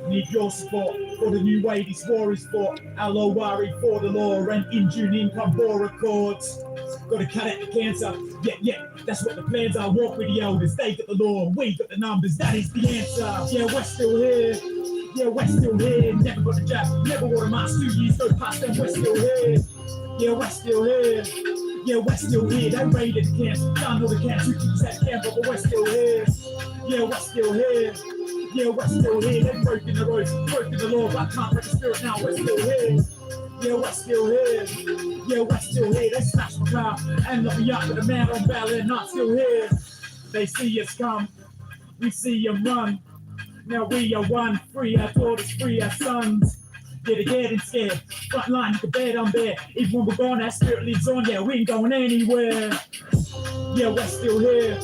Need your support for the new way this war is fought. Our worry for the law and in June income war accords. Gotta cut out the cancer. Yeah, that's what the plans are. Walk with the elders. They got the law, we got the numbers. That is the answer. Yeah, we're still here. Yeah, we're still here. Never got a job, never wore a mask. 2 years go past and we're still here. Yeah, we're still here. Yeah, we're still here. They raided the camps, done all the camps. Who keeps that camp, but we're still here. Yeah, we're still here. Yeah, we're still here. They've broken the roads, broken the law, but I can't break the spirit now. We're still here. Yeah, we're still here. Yeah, we're still here. They smash my car and lock me up with a man on bail and I'm still here. They see us come, we see them run. Now we are one, free our daughters, free our sons. Yeah, they're getting scared. Front line, the bed I'm bare. Even when we're gone, that spirit lives on. Yeah, we ain't going anywhere. Yeah, we're still here.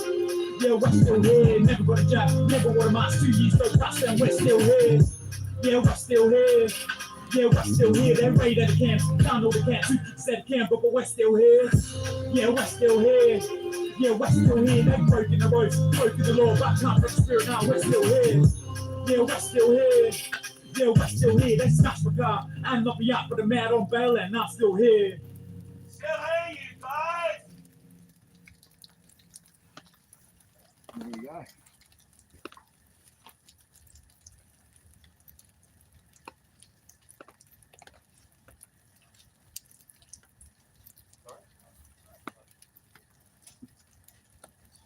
Yeah, we're still here. Never got a job, never wore a mask. 2 years no trust, and we're still here. Yeah, we're still here. Yeah, we're still here. They're raided the camps. Down all the camps. 2 kids at the camp, but we're still here. Yeah, we're still here. Yeah, we're still here. They're breaking the roads, broken the law, but can't break the spirit now. We're still here. Yeah, we're still here. Yeah, we're still here. They snatched my car and knocked me out with a man on bail, and I'm still here. Still here, you guys. There you go.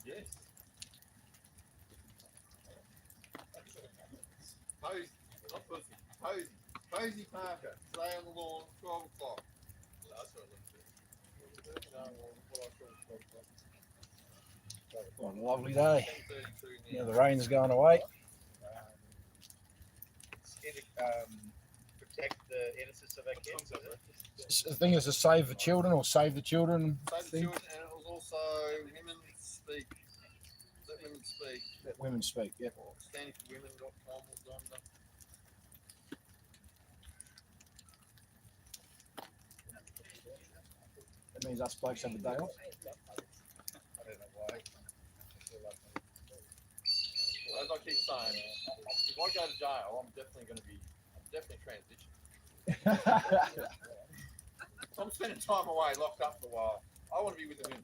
Yes. Posey, not Pussy. Posey. Posey Parker. Stay on the lawn, 12 o'clock. That's what What a lovely day. 10:32 Now the rain's going away. Protect the innocence of our kids. The thing is to save the children or save the children. Save the thing. children, and it was also Women Speak. Let Women Speak. Let women speak. Yep. Or standingforwomen.com was done. That means us blokes have a day off. I don't know why. Well, as I keep saying, if I go to jail, I'm definitely transitioning. So I'm spending time away, locked up for a while. I want to be with the women.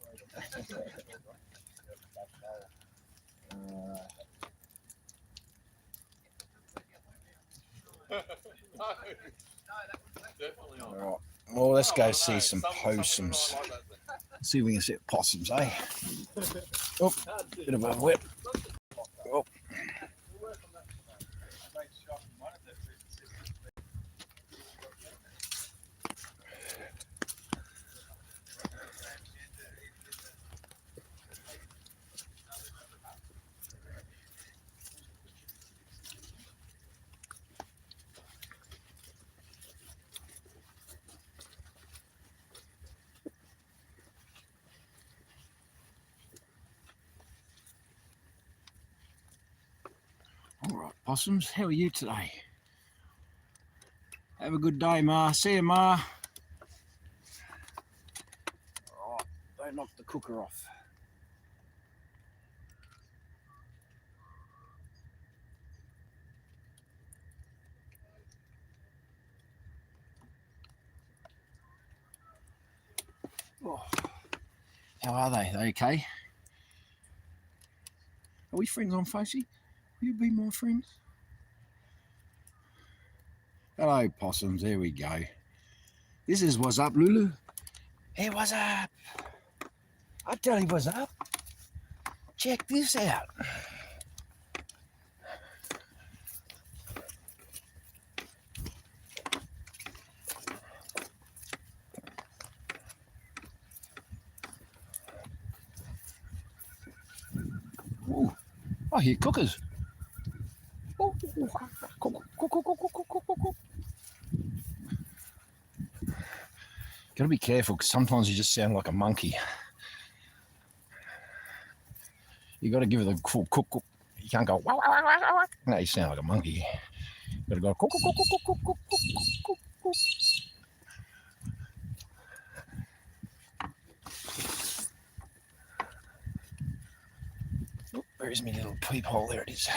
No, definitely not. All right. Well, let's Oh, I go don't see know. some Some possums. might like that thing. See if we can see possums, eh? Oh, bit of a whip. Oh. All right, possums, how are you today? Have a good day, Ma. See you, Ma. All right, don't knock the cooker off. Oh. How are they? They okay? Are we friends on Facey? Will you be my friends? Hello, possums. There we go. This is what's up, Lulu. Hey, what's up? I'll tell you what's up. Check this out. Ooh, I hear cookers. Oh, gotta be careful because sometimes you just sound like a monkey. You gotta give it a full cook. You can't go wah, wah, wah, wah, wah. No, you sound like a monkey. You gotta go cook. Oh, where's my little peephole? There it is.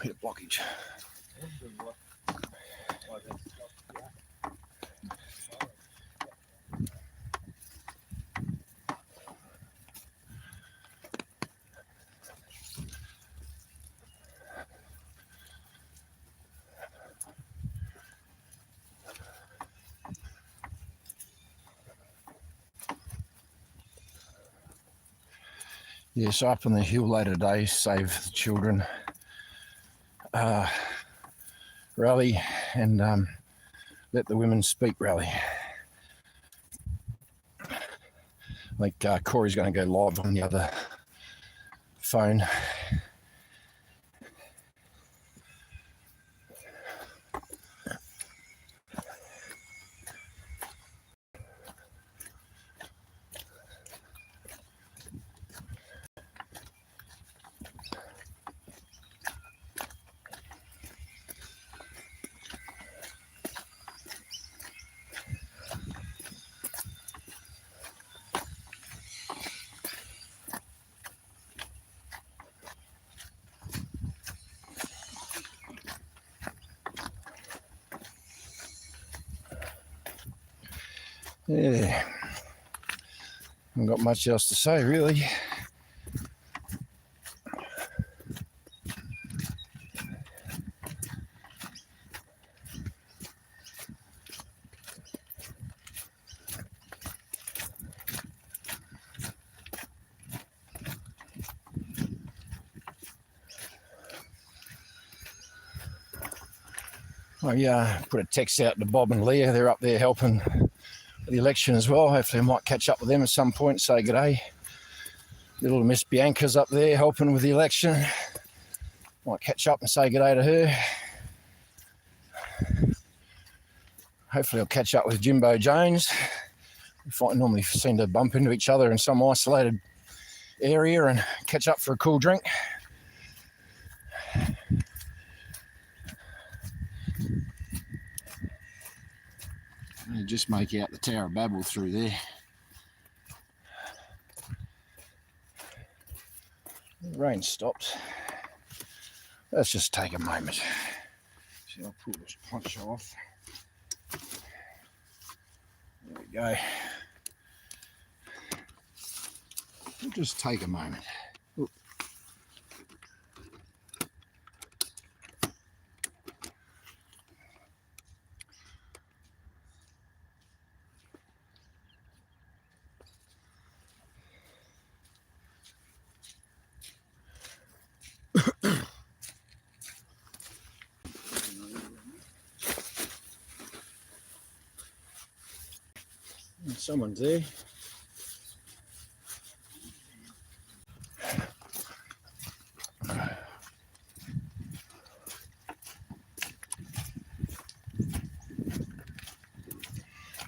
hit a blockage. Yeah, so up on the hill later today, Save the Children rally and Let the Women Speak rally. I think Corey's going to go live on the other phone. Yeah, haven't got much else to say really. I put a text out to Bob and Leah. They're up there helping the election as well. Hopefully I might catch up with them at some point, say good day. Little Miss Bianca's up there helping with the election. Might catch up and say good day to her. Hopefully I'll catch up with Jimbo Jones. We normally seem to bump into each other in some isolated area and catch up for a cool drink. You just make out the Tower of Babel through there. The rain stopped. Let's just take a moment. See, I'll pull this poncho off. There we go. We'll just take a moment. Oop. Someone's there.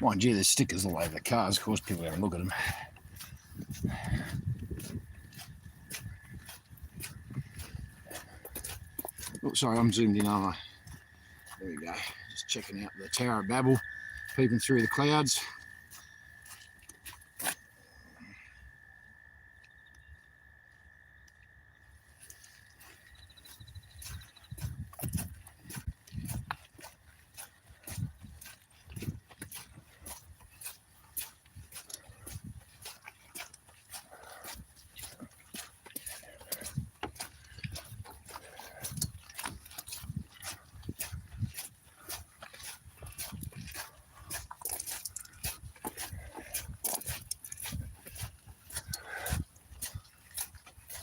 Mind you, there's stickers all over the cars. Of course, people don't look at them. Oh, sorry, I'm zoomed in, aren't I? There we go. Just checking out the Tower of Babel, peeping through the clouds.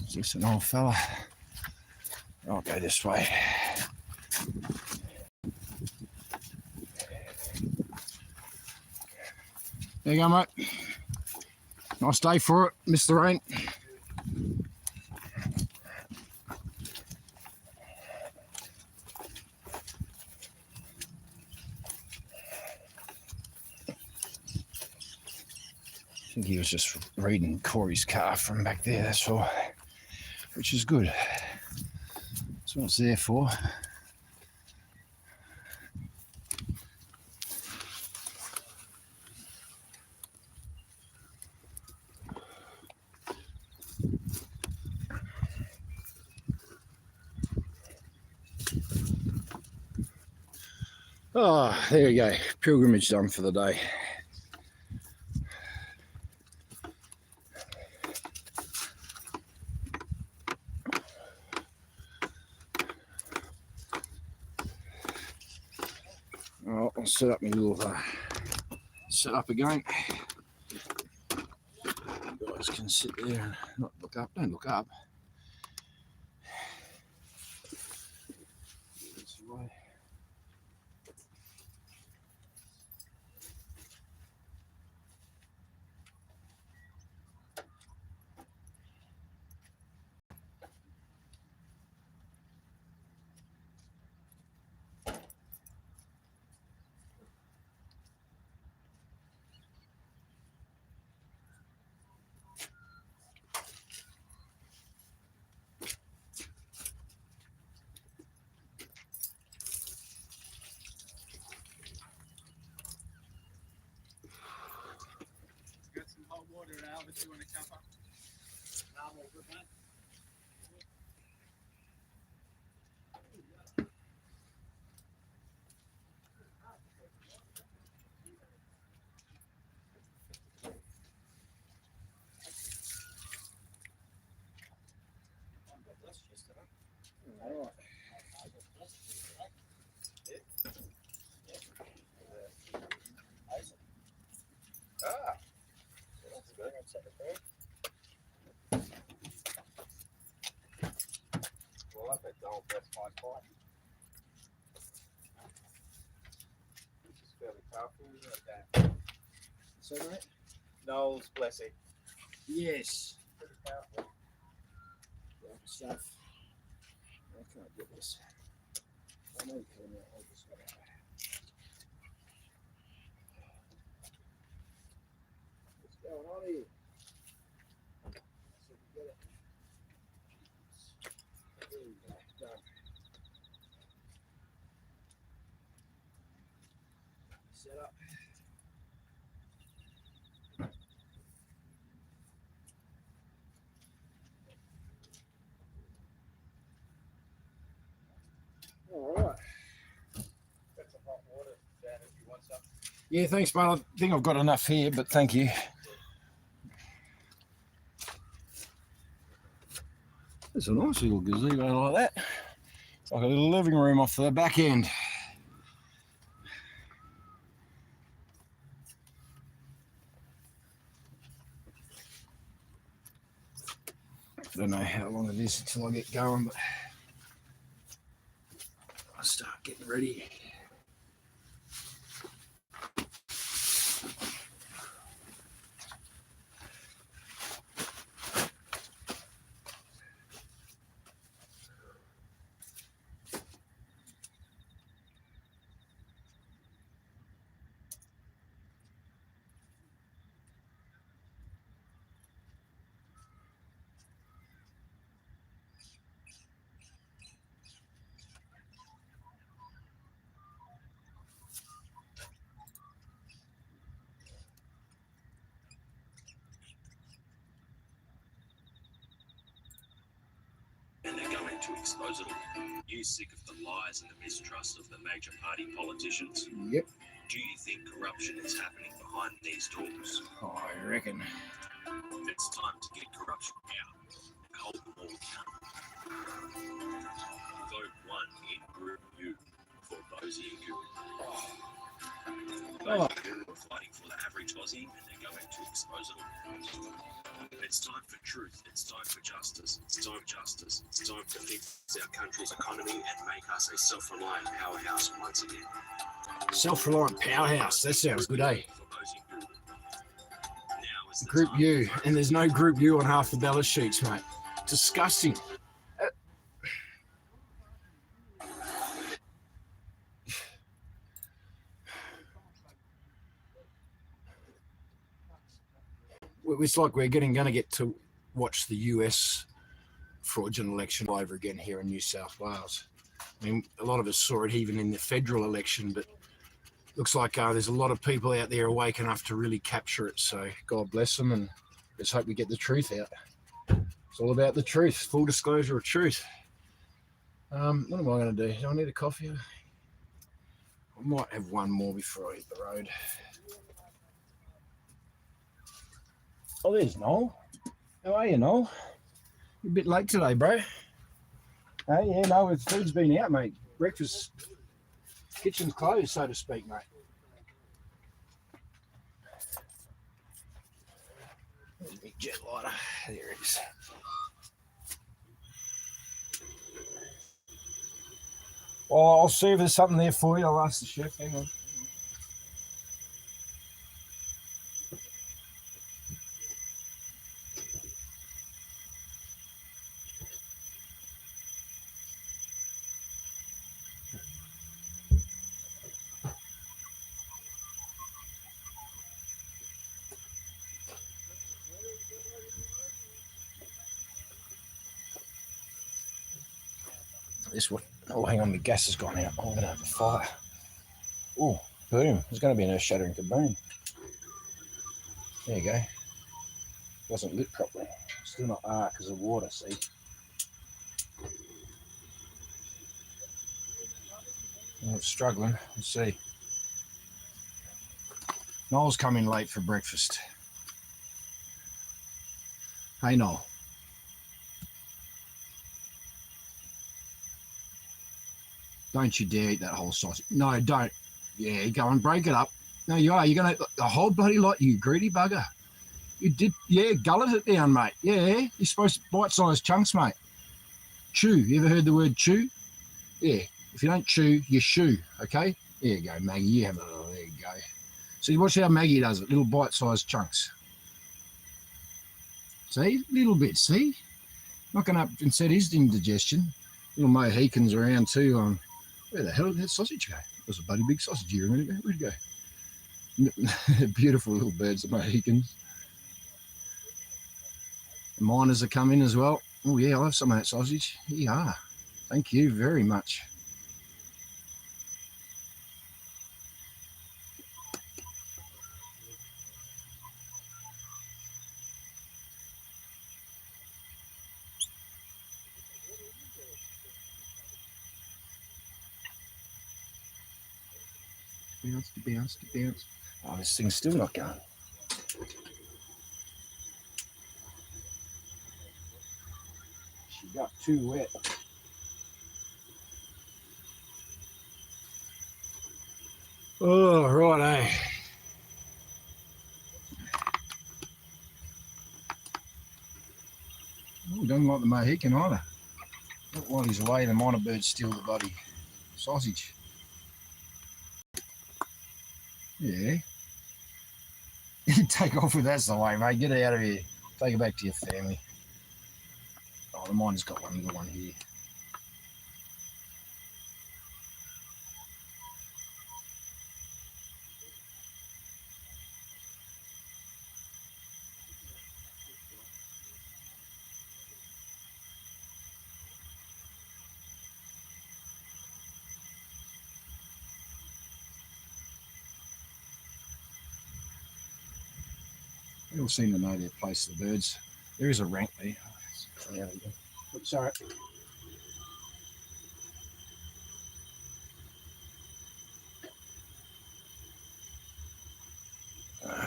Is this an old fella? I'll go this way. There you go, mate. Nice day for it. Missed the rain. I think he was just reading Corey's car from back there, that's all. Which is good. That's what it's there for. Oh, there you go. Pilgrimage done for the day. Oh, I'll set up my little setup again. You guys can sit there and not look up. Don't look up. This way. Got some hot water now that you want to cup up. Normal, good man. Well, I bet I'll press my spine. This is fairly powerful, isn't it, Dan? So, mate? Noel's blessing. Yes. Pretty powerful. Lovely stuff. I can't get this. I know you can. I'll just go. What's going on here? So we get it. There we go. Done. Set up. All right. Got some hot water, Dan, if you want some. Yeah, thanks, mate. I think I've got enough here, but thank you. There's a nice little gazebo like that. It's like a little living room off the back end. Don't know how long it is until I get going, but I'll start getting ready. And they're going to expose it all. You sick of the lies and the mistrust of the major party politicians? Yep, Do you think corruption is happening behind these doors? I reckon. It's time to get corruption out and hold them all accountable. Vote 1 in Group U for Bosie and Guru. Bosie and Guru are fighting for the average Aussie and they're going to expose it all. It's time for truth. It's time for justice. It's time for justice. It's time to fix our country's economy and make us a self-reliant powerhouse once again. Self-reliant powerhouse. That sounds good, eh? For Bosie and Guru. Now is the Group time U, for and there's no Group U on half the ballot sheets, mate. Disgusting. It's like we're going to get to watch the US fraudulent election all over again here in New South Wales. I mean, a lot of us saw it even in the federal election, but looks like there's a lot of people out there awake enough to really capture it. So God bless them, and let's hope we get the truth out. It's all about the truth, full disclosure of truth. What am I going to do? Do I need a coffee? I might have one more before I hit the road. Oh, there's Noel. How are you, Noel? You're a bit late today, bro. Hey, yeah, no, the food's been out, mate. Breakfast, kitchen's closed, so to speak, mate. There's a big jet lighter. There it is. Well, I'll see if there's something there for you. I'll ask the chef. Hang on. This one. Oh, hang on, the gas has gone out. I'm going to have a fire. Oh, boom. There's going to be an earth-shattering kaboom. There you go. Wasn't lit properly. Still not because of water, see? Oh, it's struggling. Let's see. Noel's coming late for breakfast. Hey, Noel. Don't you dare eat that whole sausage. No, don't. Yeah, go and break it up. No, you are. You're going to the whole bloody lot, you greedy bugger. You did, yeah, gullet it down, mate. Yeah, you're supposed to bite-sized chunks, mate. Chew. You ever heard the word chew? Yeah. If you don't chew, you shoo, okay? There you go, Maggie. You have it. Oh, there you go. See, watch how Maggie does it. Little bite-sized chunks. See? Little bit, see? Knocking up and set his indigestion. Little Mohicans around too. Where the hell did that sausage go? It was a bloody big sausage here a minute ago. Where'd it go? Beautiful little birds, the Mohicans. The miners are coming as well. Oh, yeah, I'll have some of that sausage. Yeah. Thank you very much. Bounce to bounce to bounce. Oh, this thing's still not going. She got too wet. Oh, right, Oh, doesn't like the Mohican either. Not while he's away, the miner birds steal the bloody sausage. Yeah. Take off with that's the way, mate. Get out of here. Take it back to your family. Oh, the miner's got one little one here. They all seem to know their place, the birds. There is a rank there. Oops, sorry.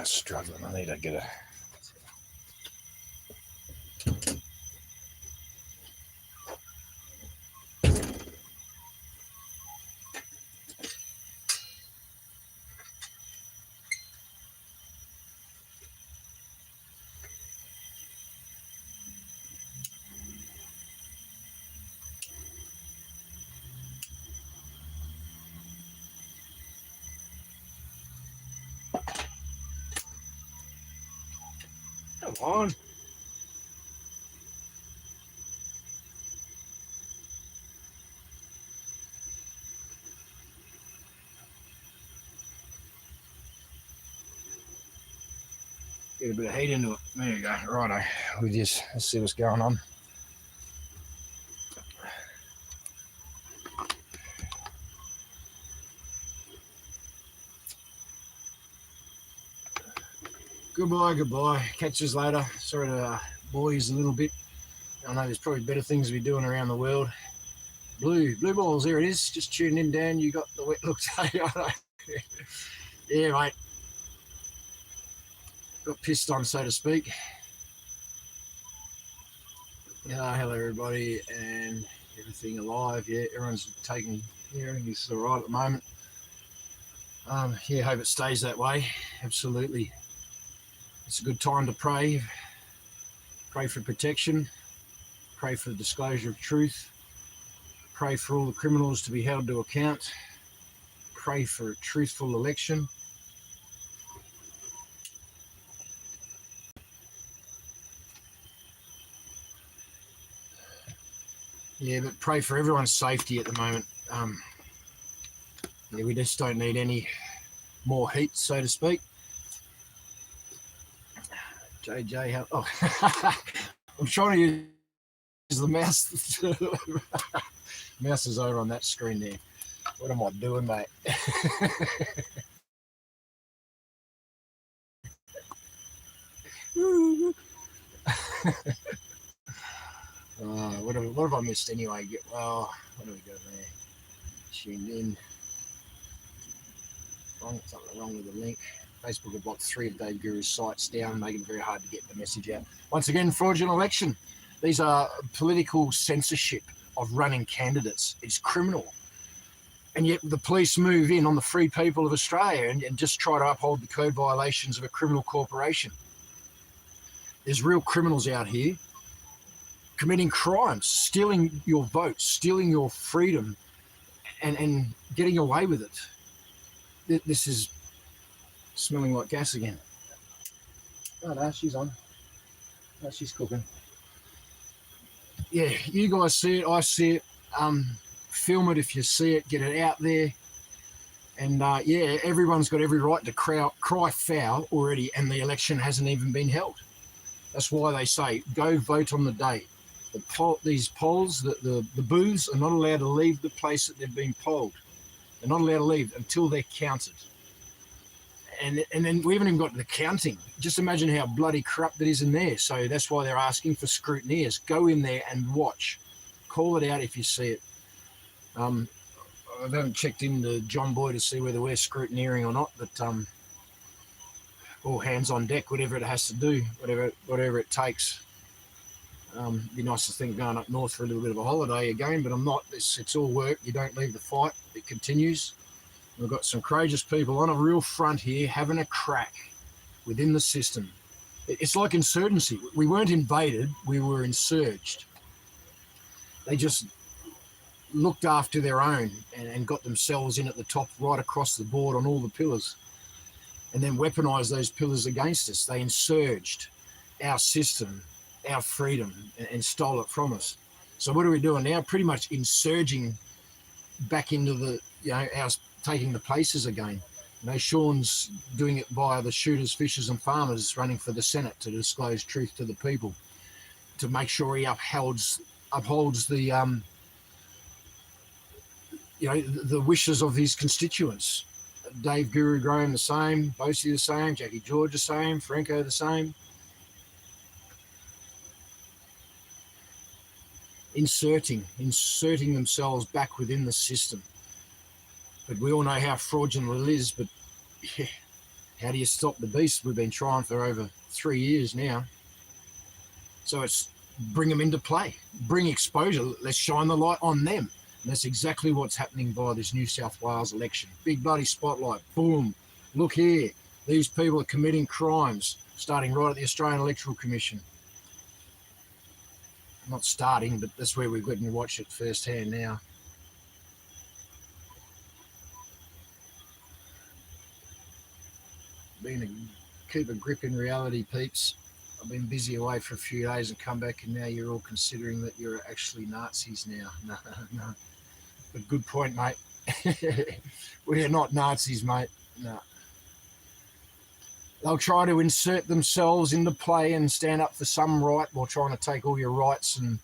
Struggling. I need to get a... Come on. Get a bit of heat into it. There you go. Righto. Let's see what's going on. Goodbye. Catch us later. Sorry to bore you a little bit. I know there's probably better things to be doing around the world. Blue balls, there it is. Just tuning in, Dan. You got the wet look. Yeah, mate. Got pissed on, so to speak. Hello everybody, and everything alive. Yeah, everyone's taking hearing is all right at the moment. Yeah, hope it stays that way. Absolutely. It's a good time to pray. Pray for protection. Pray for the disclosure of truth. Pray for all the criminals to be held to account. Pray for a truthful election. Yeah, but pray for everyone's safety at the moment. Yeah, we just don't need any more heat, so to speak. JJ, how? Oh, I'm trying to use the mouse. Mouse is over on that screen there. What am I doing, mate? What have I missed anyway? Well, what do we got there? Tuned in. Something wrong with the link. Facebook have blocked 3 of Dave Guru's sites down, making it very hard to get the message out. Once again, fraudulent election. These are political censorship of running candidates. It's criminal. And yet the police move in on the free people of Australia and just try to uphold the code violations of a criminal corporation. There's real criminals out here committing crimes, stealing your vote, stealing your freedom, and getting away with it. This is smelling like gas again. Oh no, she's on. No, she's cooking. Yeah, you guys see it, I see it. Film it if you see it, get it out there. And yeah, everyone's got every right to cry foul already, and the election hasn't even been held. That's why they say, go vote on the day. These polls, the booths are not allowed to leave the place that they've been polled. They're not allowed to leave until they're counted. And then we haven't even got to the counting. Just imagine how bloody corrupt it is in there. So that's why they're asking for scrutineers. Go in there and watch. Call it out if you see it. I haven't checked into John Boy to see whether we're scrutineering or not, but all hands on deck, whatever it has to do, whatever it takes. Be nice to think going up north for a little bit of a holiday again, but I'm not. It's all work. You don't leave the fight. It continues. We've got some courageous people on a real front here having a crack within the system. It's like insurgency. We weren't invaded. We were insurged. They just looked after their own and got themselves in at the top right across the board on all the pillars, and then weaponized those pillars against us. They insurged our system, our freedom, and stole it from us. So what are we doing now? Pretty much insurging back into the, our taking the places again. Sean's doing it via the shooters, fishers and farmers running for the Senate to disclose truth to the people, to make sure he upholds the the wishes of his constituents. Dave Guru Graham the same, Bosey the same, Jackie George the same, Franco the same. Inserting themselves back within the system. But we all know how fraudulent it is, but yeah, how do you stop the beast? We've been trying for over 3 years now. So it's bring them into play, bring exposure, let's shine the light on them. And that's exactly what's happening via this New South Wales election. Big bloody spotlight, boom, look here, these people are committing crimes, starting right at the Australian Electoral Commission. Not starting, but that's where we're getting to watch it firsthand now. Keep a grip in reality, peeps. I've been busy away for a few days and come back, and now you're all considering that you're actually Nazis now. No. But good point, mate. We're not Nazis, mate. No. They'll try to insert themselves into play and stand up for some right while trying to take all your rights and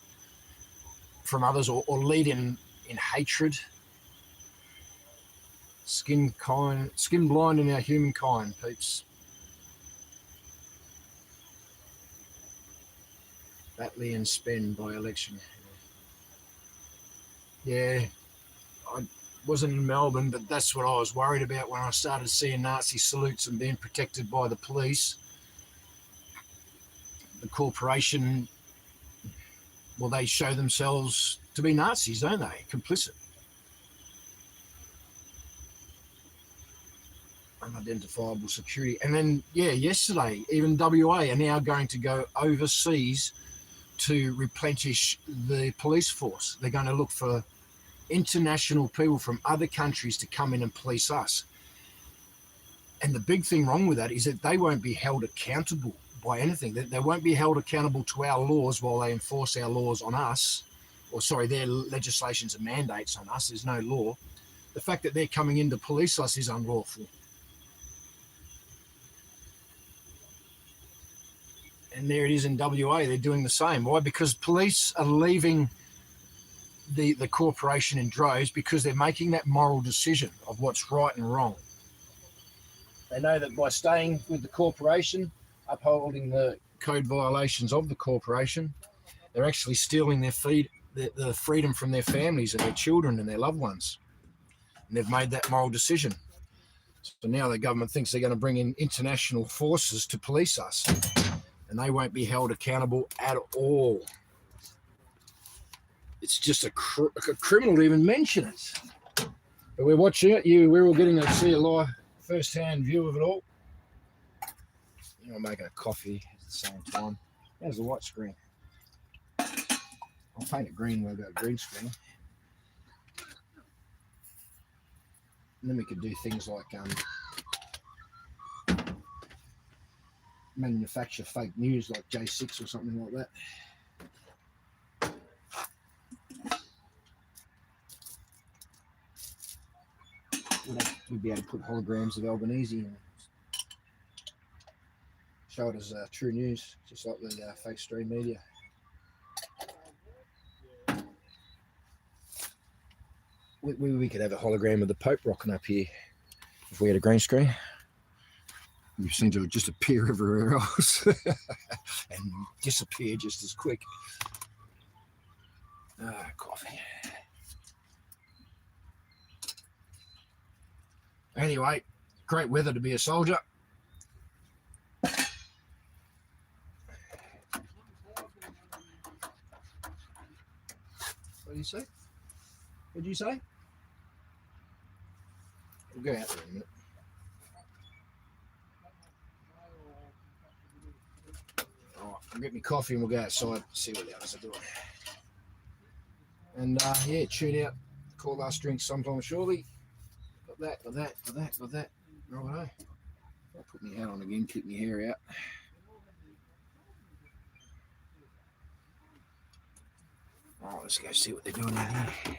from others, or lead in hatred. Skin blind in our humankind, peeps. Batley and Spen by election. Yeah, I wasn't in Melbourne, but that's what I was worried about when I started seeing Nazi salutes and being protected by the police. The corporation, well, they show themselves to be Nazis, don't they? Complicit. Unidentifiable security. And then, yeah, yesterday, even WA are now going to go overseas to replenish the police force. They're going to look for international people from other countries to come in and police us. And the big thing wrong with that is that they won't be held accountable by anything. They won't be held accountable to our laws while they enforce our laws on us, or sorry, their legislations and mandates on us. There's no law. The fact that they're coming in to police us is unlawful. And there it is in WA, they're doing the same. Why? Because police are leaving the corporation in droves because they're making that moral decision of what's right and wrong. They know that by staying with the corporation, upholding the code violations of the corporation, they're actually stealing the freedom from their families and their children and their loved ones. And they've made that moral decision. So now the government thinks they're going to bring in international forces to police us. And they won't be held accountable at all. It's just a criminal to even mention it. But we're watching it. We're all getting to see a live first-hand view of it all. I'm making a coffee at the same time. There's the white screen. I'll paint it green when I've got a green screen. And then we could do things like manufacture fake news like J6 or something like that. We'd be able to put holograms of Albanese and show it as true news, just like the fake stream media. We could have a hologram of the Pope rocking up here if we had a green screen. We seem to just appear everywhere else and disappear just as quick. Coffee. Anyway, great weather to be a soldier. What did you say? What did you say? We'll go out there in a minute. I'll get me coffee and we'll go outside and see what the others are doing. And yeah, tune out Call Last Drink sometime shortly. Got that. Righto. I'll put my hat on again, keep my hair out. Alright, let's go see what they're doing out here.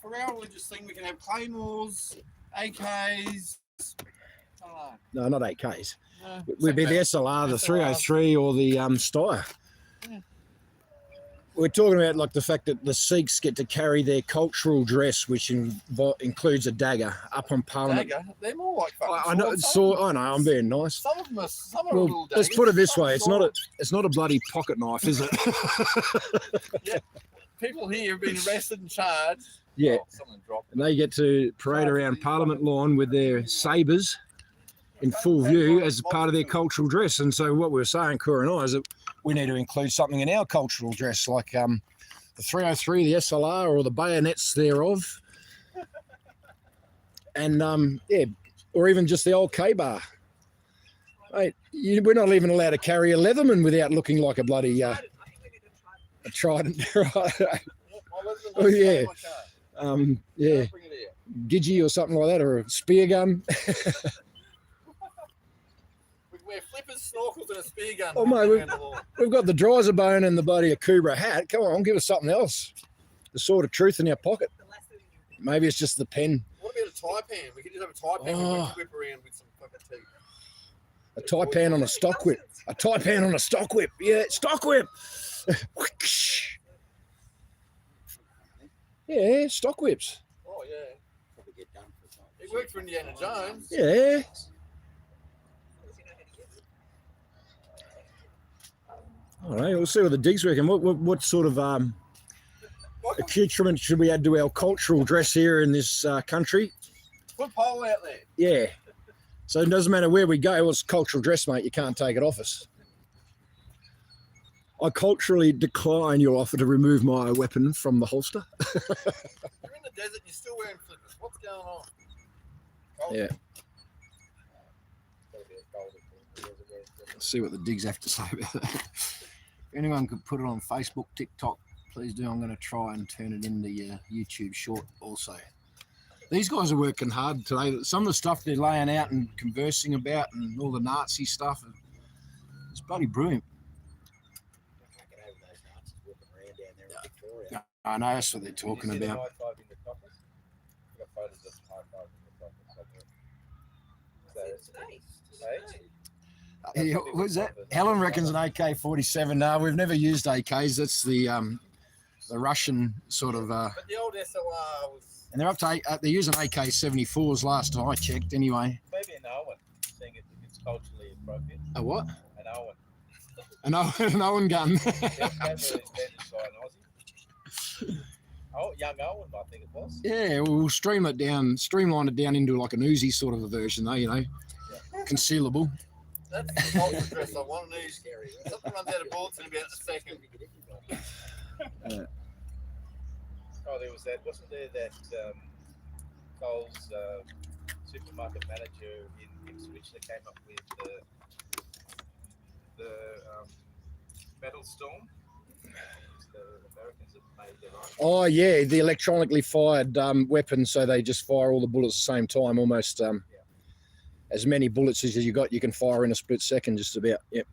For our religious thing, we can have claymores, AKs. No, not AKs. No, We'd be the SLR, the 303, or the Steyr. Yeah. We're talking about like the fact that the Sikhs get to carry their cultural dress, which includes a dagger, up on Parliament. Dagger? They're more like fucking I know. I know. I'm being nice. Some of them are. Some are Well, little let's daggers, put it this some way: are it's not a bloody pocket knife, is it? Yeah. People here have been arrested and charged. Yeah. Oh, someone dropped. And they get to parade around Parliament lawn with their sabres in full view as part of their cultural dress. And so what we were saying, Cora and I, is that we need to include something in our cultural dress, like the 303, the SLR, or the bayonets thereof. And, yeah, or even just the old K-bar. Mate, we're not even allowed to carry a Leatherman without looking like a bloody a trident. Right? Oh, yeah. Yeah, Gidgee or something like that, or a spear gun. We wear flippers, snorkels, and a spear gun. Oh, mate, we've got the Dreiser bone and the bloody Akubra hat. Come on, give us something else. The sword of truth in our pocket. Maybe it's just the pen. What about a Taipan? We could just have a Taipan we could whip around with some fucking teeth. A Taipan on a stock whip. A Taipan on a stock whip. Yeah, stock whip. Yeah, stock whips. Oh yeah. Probably get done for something. He worked for Indiana Jones. Yeah. All right, we'll see what the digs reckon. What sort of accoutrement should we add to our cultural dress here in this country? Put pole out there. Yeah. So it doesn't matter where we go, it's cultural dress, mate. You can't take it off us. I culturally decline your offer to remove my weapon from the holster. You're in the desert. You're still wearing flippers. What's going on? Yeah. Let's see what the digs have to say about that. If anyone could put it on Facebook, TikTok, please do. I'm going to try and turn it into YouTube short also. These guys are working hard today. Some of the stuff they're laying out and conversing about and all the Nazi stuff, it's bloody brilliant. I can't get over those Nazis walking around down there in Victoria. I know that's what they're talking Did you see the about. high five in the coffers? We got photos of high five in the coffers. Yeah, what was that? Helen reckons an AK-47. No, we've never used AKs. That's the Russian sort of. But the old SLR was And they're up to they're using AK-74s last time I checked. Anyway, maybe an Owen, saying if it's culturally appropriate. a what? An Owen. An Owen gun. That was invented by an Aussie. Oh, young Owen, I think it was. Yeah, we'll streamline it down into like an Uzi sort of a version, though. You know, concealable. That's the culture dress I want. An Uzi. Something runs out of bullets in about a second. Oh, there was that. Wasn't there that Coles supermarket manager in Ipswich that came up with the Metal Storm? The Americans have made their own. Oh yeah, the electronically fired weapon, so they just fire all the bullets at the same time, almost as many bullets as you got, you can fire in a split second, just about. Yep.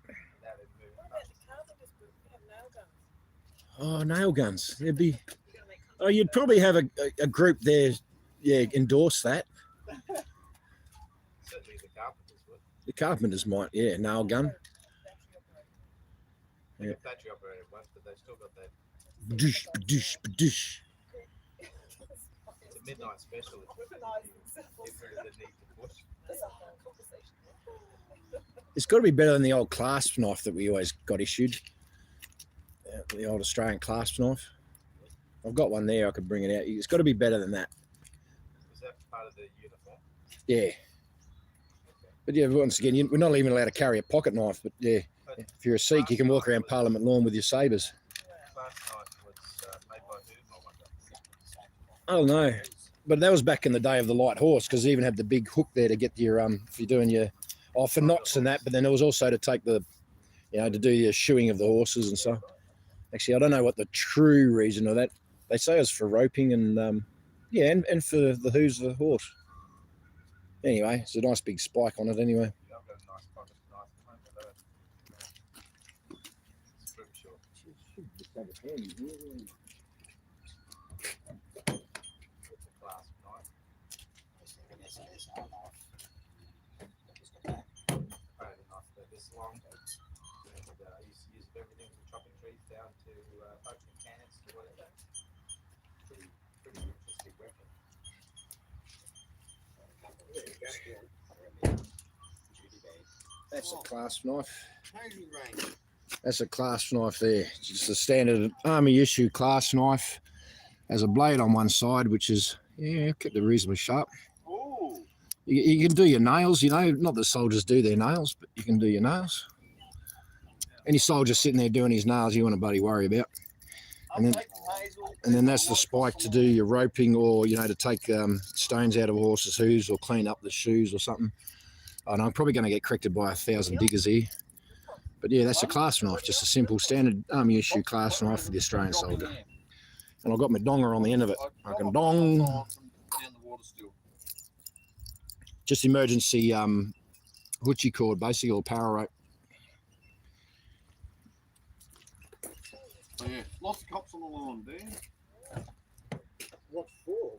Oh, nail guns. There'd be. Oh, you'd probably have a group there, endorse that. Certainly the carpenters would. The carpenters might, nail gun. They got battery operated ones, but they still got that. Badoosh, badoosh, badoosh. It's a midnight special. If there is a need to push. It's got to be better than the old clasp knife that we always got issued. The old Australian clasp knife. I've got one there. I could bring it out. It's got to be better than that. Is that part of the uniform? Yeah. But yeah, once again, we're not even allowed to carry a pocket knife. But yeah, if you're a Sikh, you can walk around Parliament Lawn with your sabres. Last night was made by whom? I Oh wonder. no, but that was back in the day of the light horse, because they even had the big hook there to get your if you're doing your for knots and that. But then it was also to take the, to do your shoeing of the horses and stuff. Actually, I don't know what the true reason of that. They say it was for roping and and for the hooves of the horse. Anyway, it's a nice big spike on it anyway. Yeah, I've got a nice pocket knife at home, but it's pretty short. It's a clasp knife. Apparently knife about this long. And I used to use it for everything from chopping trees down to opening cans to whatever. Pretty interesting weapon. That's a clasp knife. Crazy range. That's a clasp knife there. It's just a standard army issue clasp knife. Has a blade on one side, which is kept it reasonably sharp. Ooh. You can do your nails, not that soldiers do their nails, but you can do your nails. Any soldier sitting there doing his nails, you want to bloody worry about. And then that's the spike to do your roping, or to take stones out of a horse's hooves or clean up the shoes or something. And I'm probably going to get corrected by 1,000 diggers here. But yeah, that's a clasp knife, just a simple standard army issue clasp knife for the Australian soldier. And I've got my donger on the end of it. I can dong. Just emergency hoochie cord, basically, or power rope. Oh, yeah, lots of cops on the lawn, Dan. What for?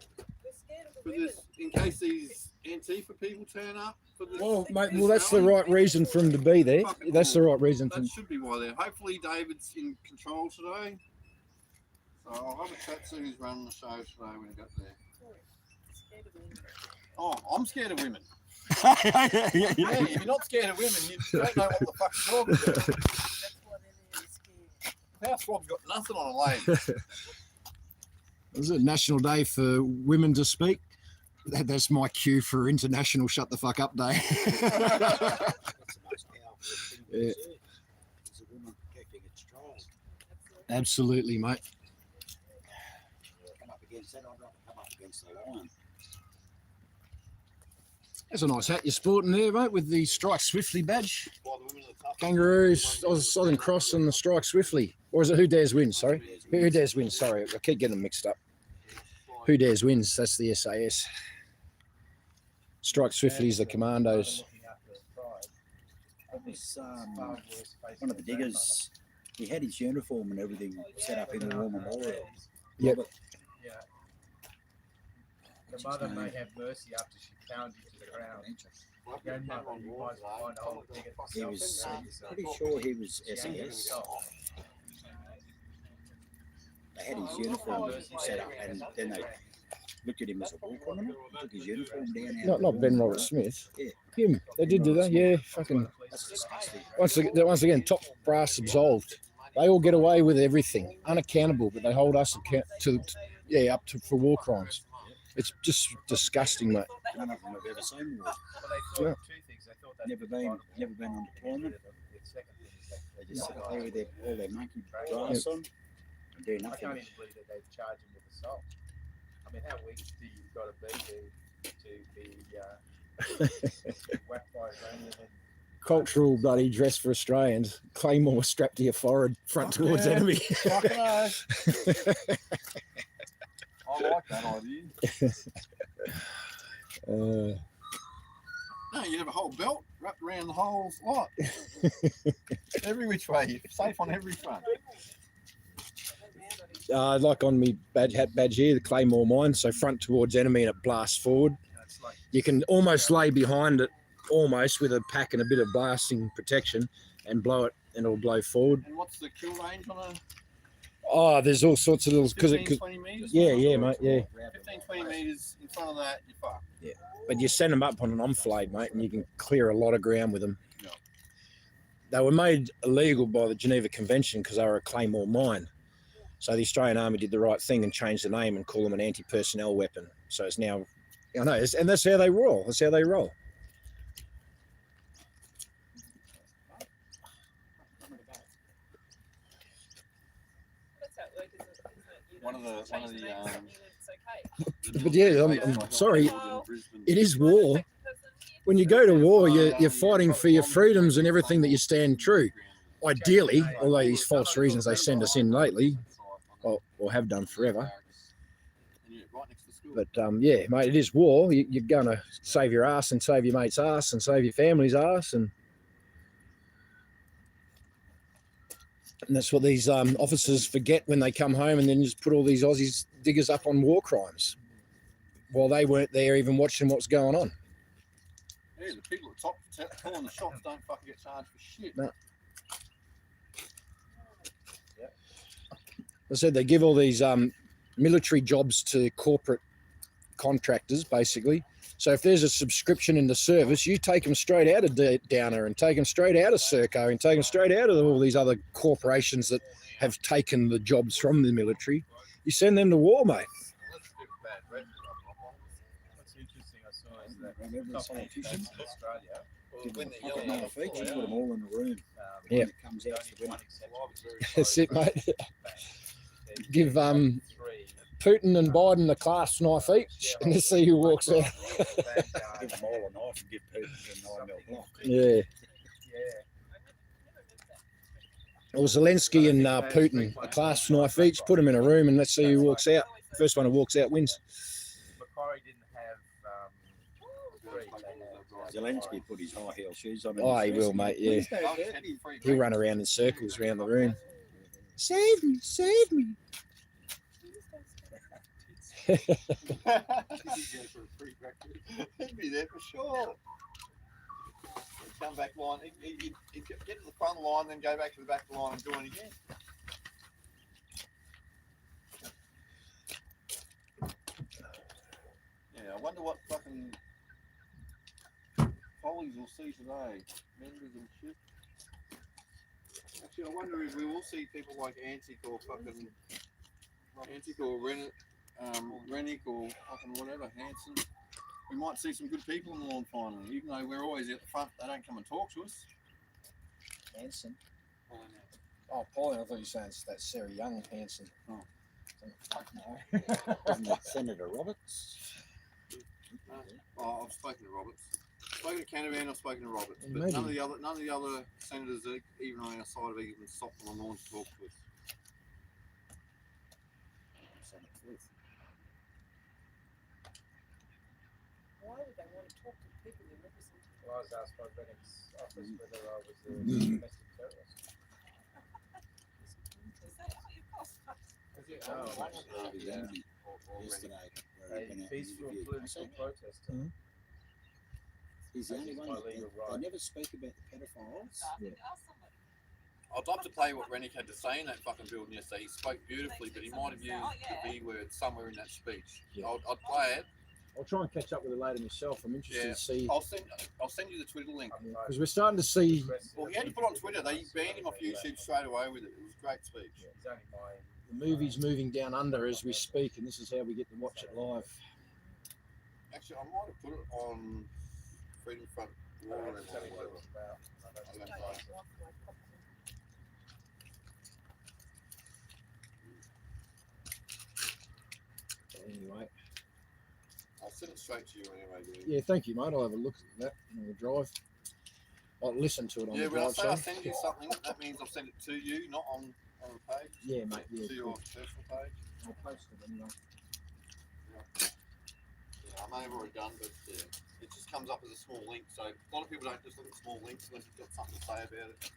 For this, in case these Antifa people turn up. For this, Well, mate, this that's the rally. right reason for him to be there. That's the right reason. That should be why they're. Hopefully, David's in control today. So I'll have a chat to who's running the show today when I get there. Oh, I'm scared of women. Yeah, if you're not scared of women, you don't know what the fuck you're talking about. House Rob's got nothing on a lady. Is it National Day for Women to Speak? That's my cue for International Shut the Fuck Up Day. That's the most powerful thing Yeah. to see. Is a woman protecting its child. Absolutely, mate. Come up against that, I'd rather come up against the lion. That's a nice hat you're sporting there, mate, with the Strike Swiftly badge. Why the women are tough. Kangaroos, Southern Cross, and the Strike Swiftly. Or is it Who Dares Wins? Sorry. Who Dares Wins? Sorry, I keep getting them mixed up. Who Dares Wins? That's the SAS. Strike Swiftly is the Commandos. It was one of the diggers. He had his uniform and everything set up in the War Memorial. Yep. Robert, Yeah. what's The his mother may name? have mercy after she found you to the ground. Like Grandmother, you might find a whole thing at He was pretty sure he was SAS. They had his uniform set up, and then they looked at him as a war criminal. Took his uniform down. Not Ben Robert Smith. Yeah. Him. They did do that. Yeah, fucking. That's disgusting. Once again, top brass absolved. They all get away with everything, unaccountable, but they hold us up to for war crimes. It's just disgusting, mate. None of them have ever seen war. Well, they thought two things. They thought Never been on deployment. They just sit there with all their monkey brass on and do I nothing. can't even believe that they've charged him with assault. I mean, how weak do you got to be to be whacked by Iranian and Cultural bloody dress for Australians. Claymore strapped to your forehead, front towards yeah. enemy. Fucking oath. I like that idea. No, you have a whole belt wrapped around the whole lot. Every which way, you're safe on every front. Like on me hat badge here, the Claymore mine, so front towards enemy and it blasts forward. it's like You can almost lay behind it, almost with a pack and a bit of blasting protection, and blow it, and it'll blow forward. And what's the kill range on a Oh, there's all sorts of little because 15, 20 metres? yeah, mate, yeah. 15, 20 metres in front of that, you're fucked. But you send them up on an enfilade, mate, and you can clear a lot of ground with them. Yeah. They were made illegal by the Geneva Convention because they were a Claymore mine. So the Australian Army did the right thing and changed the name and called them an anti-personnel weapon. So it's now, I know, and that's how they roll. That's how they roll. One of the But yeah, I'm sorry, it is war. When you go to war, you're fighting for your freedoms and everything that you stand true. Ideally, although these false reasons they send us in lately, or have done forever. But yeah, mate, it is war. You're going to save your ass and save your mate's ass and save your family's ass. And that's what these officers forget when they come home and then just put all these Aussies diggers up on war crimes while they weren't there even watching what's going on. Yeah, the people at top calling the shots don't fucking get charged for shit. No. I said they give all these military jobs to corporate contractors, basically. So if there's a subscription in the service, you take them straight out of Downer and take them straight out of Serco and take them straight out of all these other corporations that have taken the jobs from the military. You send them to war, mate. what's interesting I saw is that And every top politician in Australia give them a pocket knife each and put them all in the room. Yeah. When it comes out to win. That's it, mate. Give Putin and Biden a clasp knife each, and let's see who walks out. Give them all a knife and give Putin a 9mm block. Yeah. Or Zelensky and Putin, a clasp knife each, put them in a room, and let's see who walks out. First one who walks out wins. Macquarie didn't have three. They had Zelensky put his high heel shoes on. Oh, he will, mate, yeah. He'll run around in circles around the room. Save me, save me. He'd be there for sure. He'd come back line. He'd get to the front line, then go back to the back of the line and do it again. wonder what fucking pollies we'll see today. Members and shit. Actually, I wonder if we will see people like Antic or fucking Antic or Rennick or fucking whatever, Hanson. We might see some good people on the lawn finally, even though we're always at the front. They don't come and talk to us. Hanson. Oh, Pauline, I thought you were saying it's that Sarah Young Hanson. Oh. Fuck no. Isn't it Senator Roberts? Oh, I've spoken to Roberts. I've spoken to Canavan, I've spoken to Roberts, but Maybe. none of the other senators that even on our side have even stopped on the lawn to talk to us. Senator Ruth. Why would they want to talk to people they represent? Well, I was asked by Bennett's office whether I was a domestic terrorist. Oh, Yeah. yesterday. A peaceful political protester. He's the only one that By legal they right. never speak about the pedophiles. I'd love to play what Rennick had to say in that fucking building yesterday. He spoke beautifully, but he might have used the B word somewhere in that speech. Yeah. I'd play it. I'll try and catch up with her later myself. I'm interested Yeah. to see I'll send you the Twitter link. because we're starting to see Well, he had to put on Twitter. They banned him off YouTube straight away with it. It was a great speech. Yeah, it's only my. the movies moving down under as we speak, and this is how we get to watch it live. Actually, I might have put it on Freedom Front War or It's only what it whatever. was about. I don't know. Anyway, I'll send it straight to you anyway, dude. yeah, thank you, mate. I'll have a look at that on the drive. I'll listen to it on Yeah, the when I drive. say I sorry. send you something, that means I've sent it to you, not on the page. Yeah, mate. Yeah, To your cool. personal page. I'll post it anyway. Yeah, I may have already done, but it just comes up as a small link. So a lot of people don't just look at small links unless you've got something to say about it.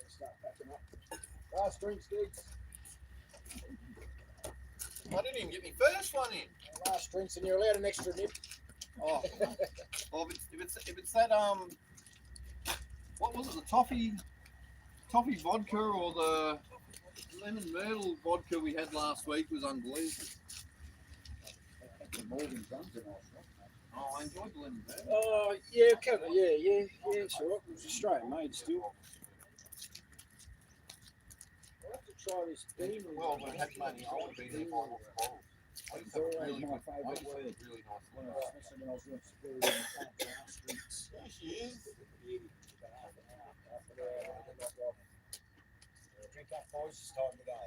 Start packing up. Last drinks, gigs. I didn't even get my first one in. Last drinks, and you're allowed an extra nip. Oh, well, if it's that what was it? The toffee vodka or the lemon myrtle vodka we had last week was unbelievable. The Morgan drums are nice, Oh, I enjoyed the lemon myrtle. Oh, yeah, yeah, it's all right. It's Australian made still. I'll have to try this bean. Well, if I had money, I would have been there buying off the bottles. I used to have a really good, I used to have a really nice When I one. was missing when I was doing security in the pub, last drinks. There she is. About half an hour, after that, I knock off. Drink up, boys, it's time to go.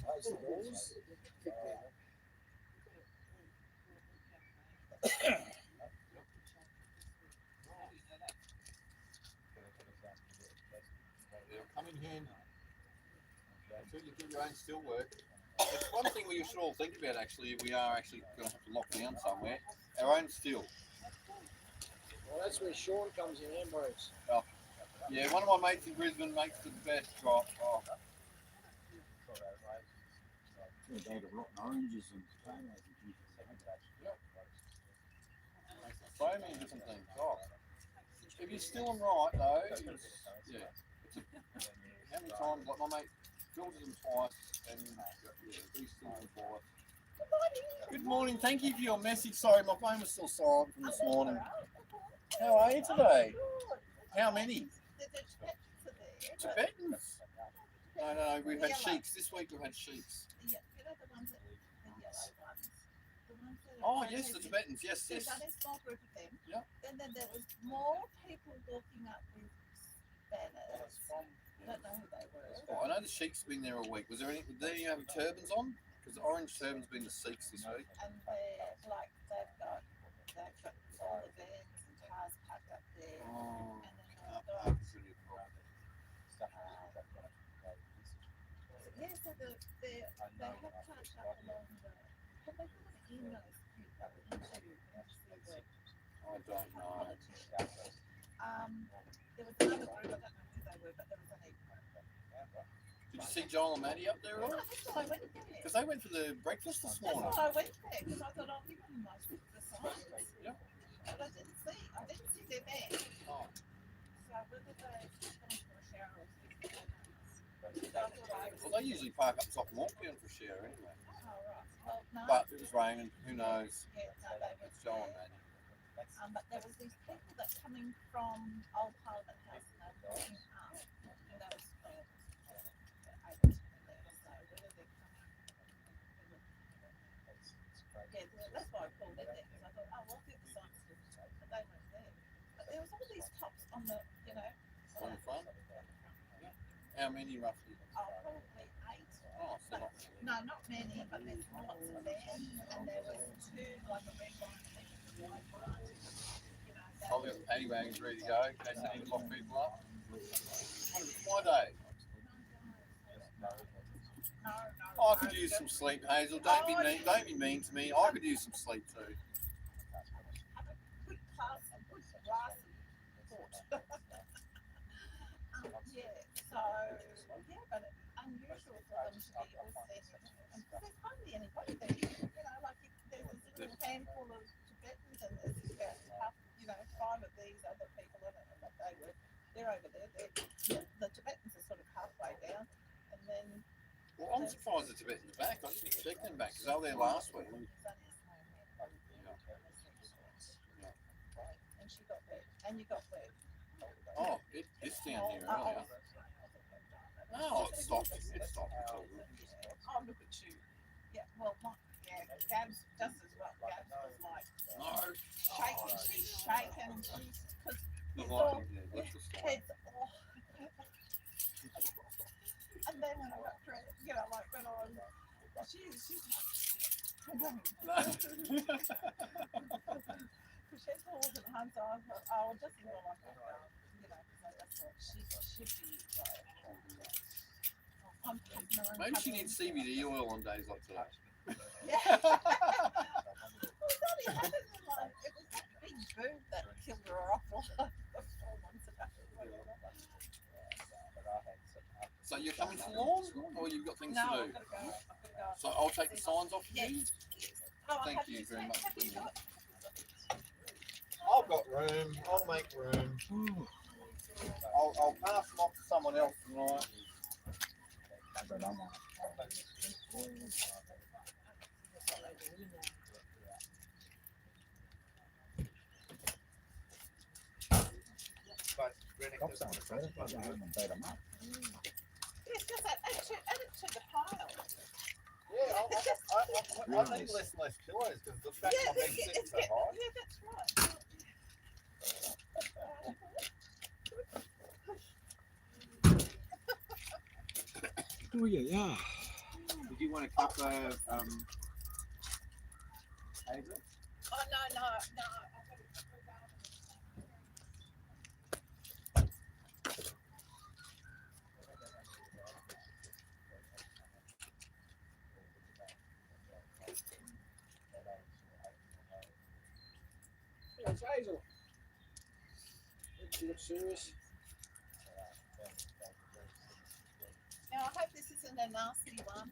Close the doors, kick them. They'll come in handy. Until you do your own still work. It's one thing we should all think about actually, if we are actually going to have to lock down somewhere. Our own still. Well, that's where Sean comes in, Ambrose. Yeah, one of my mates in Brisbane makes the best drop. Oh, Yeah, they got rotten oranges and tomatoes and juices. so many different things. Oh. If you still them right though, it's, yeah. How many times, like my mate filters them twice and yeah, he stills them twice. Good morning, thank you for your message. Sorry, my phone was still silent from this morning. How are you today? How many? Tibetans? No, we've had sheiks. This week we've had sheiks. Yeah, you know the ones that the yellow ones. The ones that Oh, are yes, the Tibetans. Yes, There's yes. only a small group of them. Yeah. And then there was more people walking up with banners. Don't know who they were. Oh, I know the sheiks have been there a week. Was there any? Did they have turbans on? Because the orange turban's been the Sikhs this week. And they're like they've got all the vans and cars parked up there. Oh, And then up, they've got yeah, so they have parked up along the but they haven't in those into I don't know. there was another group, I don't know who they were, but there was only Did you see Joel and Maddie up there at all? that's why I went there. Because they went for the breakfast this That's morning. why I went there because I thought I'll give them the signs. Yeah. But I didn't see their van. Oh. So whether they come for a shower or something, I don't know. So I thought I Well, they usually park up top and walk down for a shower anyway. oh right. Well, no. But it was raining. Who knows? Yeah, no, they were It's showing, there. man. But there was these people that coming from Old Parliament House and they were walking up, and there was able to there. So whether they're coming, that's why I called it there because I thought, oh, well, the signs, but they weren't there. But there was all these tops on the, On the front? How many roughly? probably 8. Oh, so not No, not many, but there's lots of them, and there was 2 like a red one and a white one. I've got the paddy wagons ready to go in case I need to lock people up. It's my day. I could use some sleep, Hazel. Don't be mean to me. I could use some sleep too. Have a good glass of thought. Yeah, so yeah, but it's unusual for them to be all senior, and there's hardly anybody there. Like there's this little handful of Tibetans, and there's half, 5 of these other people in it, but they're over there. The Tibetans are sort of halfway down, and then. Well, I'm surprised the Tibetans back. I didn't expect them back because they were there last week. And she got wet, and you got wet. Oh, it's down here earlier. Oh, it stopped. It stopped. Oh, look at you. Yeah, well, Gabs just as well. Gabs was like No. shaking. She's shaking. Because Not all like it, let's just stop. heads off. And then when I got dressed, like when I was, she's like, she calls and hunts. I thought, oh, just more like that, because I just thought she'd be like, Maybe she needs CBD oil on days like today. Yeah. Well, it only happened in like, it was that big boob that killed her off 4 months ago. So you're coming for long, or you've got things No, to I've do? got to go. So I'll take the signs off Yes. you. Oh, Thank have you very much. Have you got? I've got room. I'll make room. I'll pass them off to someone else tonight. But Rennick Cops doesn't aren't afraid of it. They haven't beat 'em up. Yes, just add it to the pile. Yeah, I need less and less kilos because the fact my leg's sitting so high. Yeah, that's right. Oh yeah. Did you want a cup of Hazel? Oh no. It's Hazel. She looks serious. Now I hope this isn't a nasty one.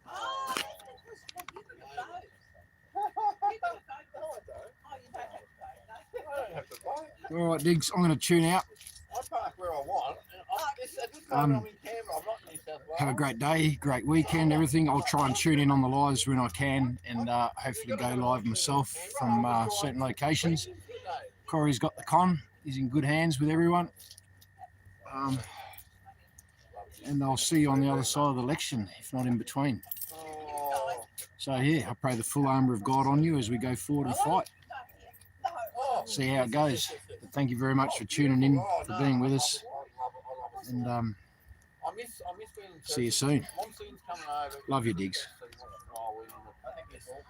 Oh, you got a boat. You got a boat. Oh, you don't have to go, no. I don't have to buy. All right, Diggs, I'm going to tune out. I park where I want. It's a good Um, I'm in Canberra. I'm not in New South Wales. Have a great day, great weekend, everything. I'll try and tune in on the lives when I can and hopefully go live myself from certain locations. Corey's got the con. He's in good hands with everyone. And I'll see you on the other side of the election, if not in between. Oh, So, yeah, I pray the full armour of God on you as we go forward and fight. See how it goes. But thank you very much for tuning in, for being with us. And I miss being in see you church. soon. Monsoon's coming over. Love you, Diggs. I think it's all.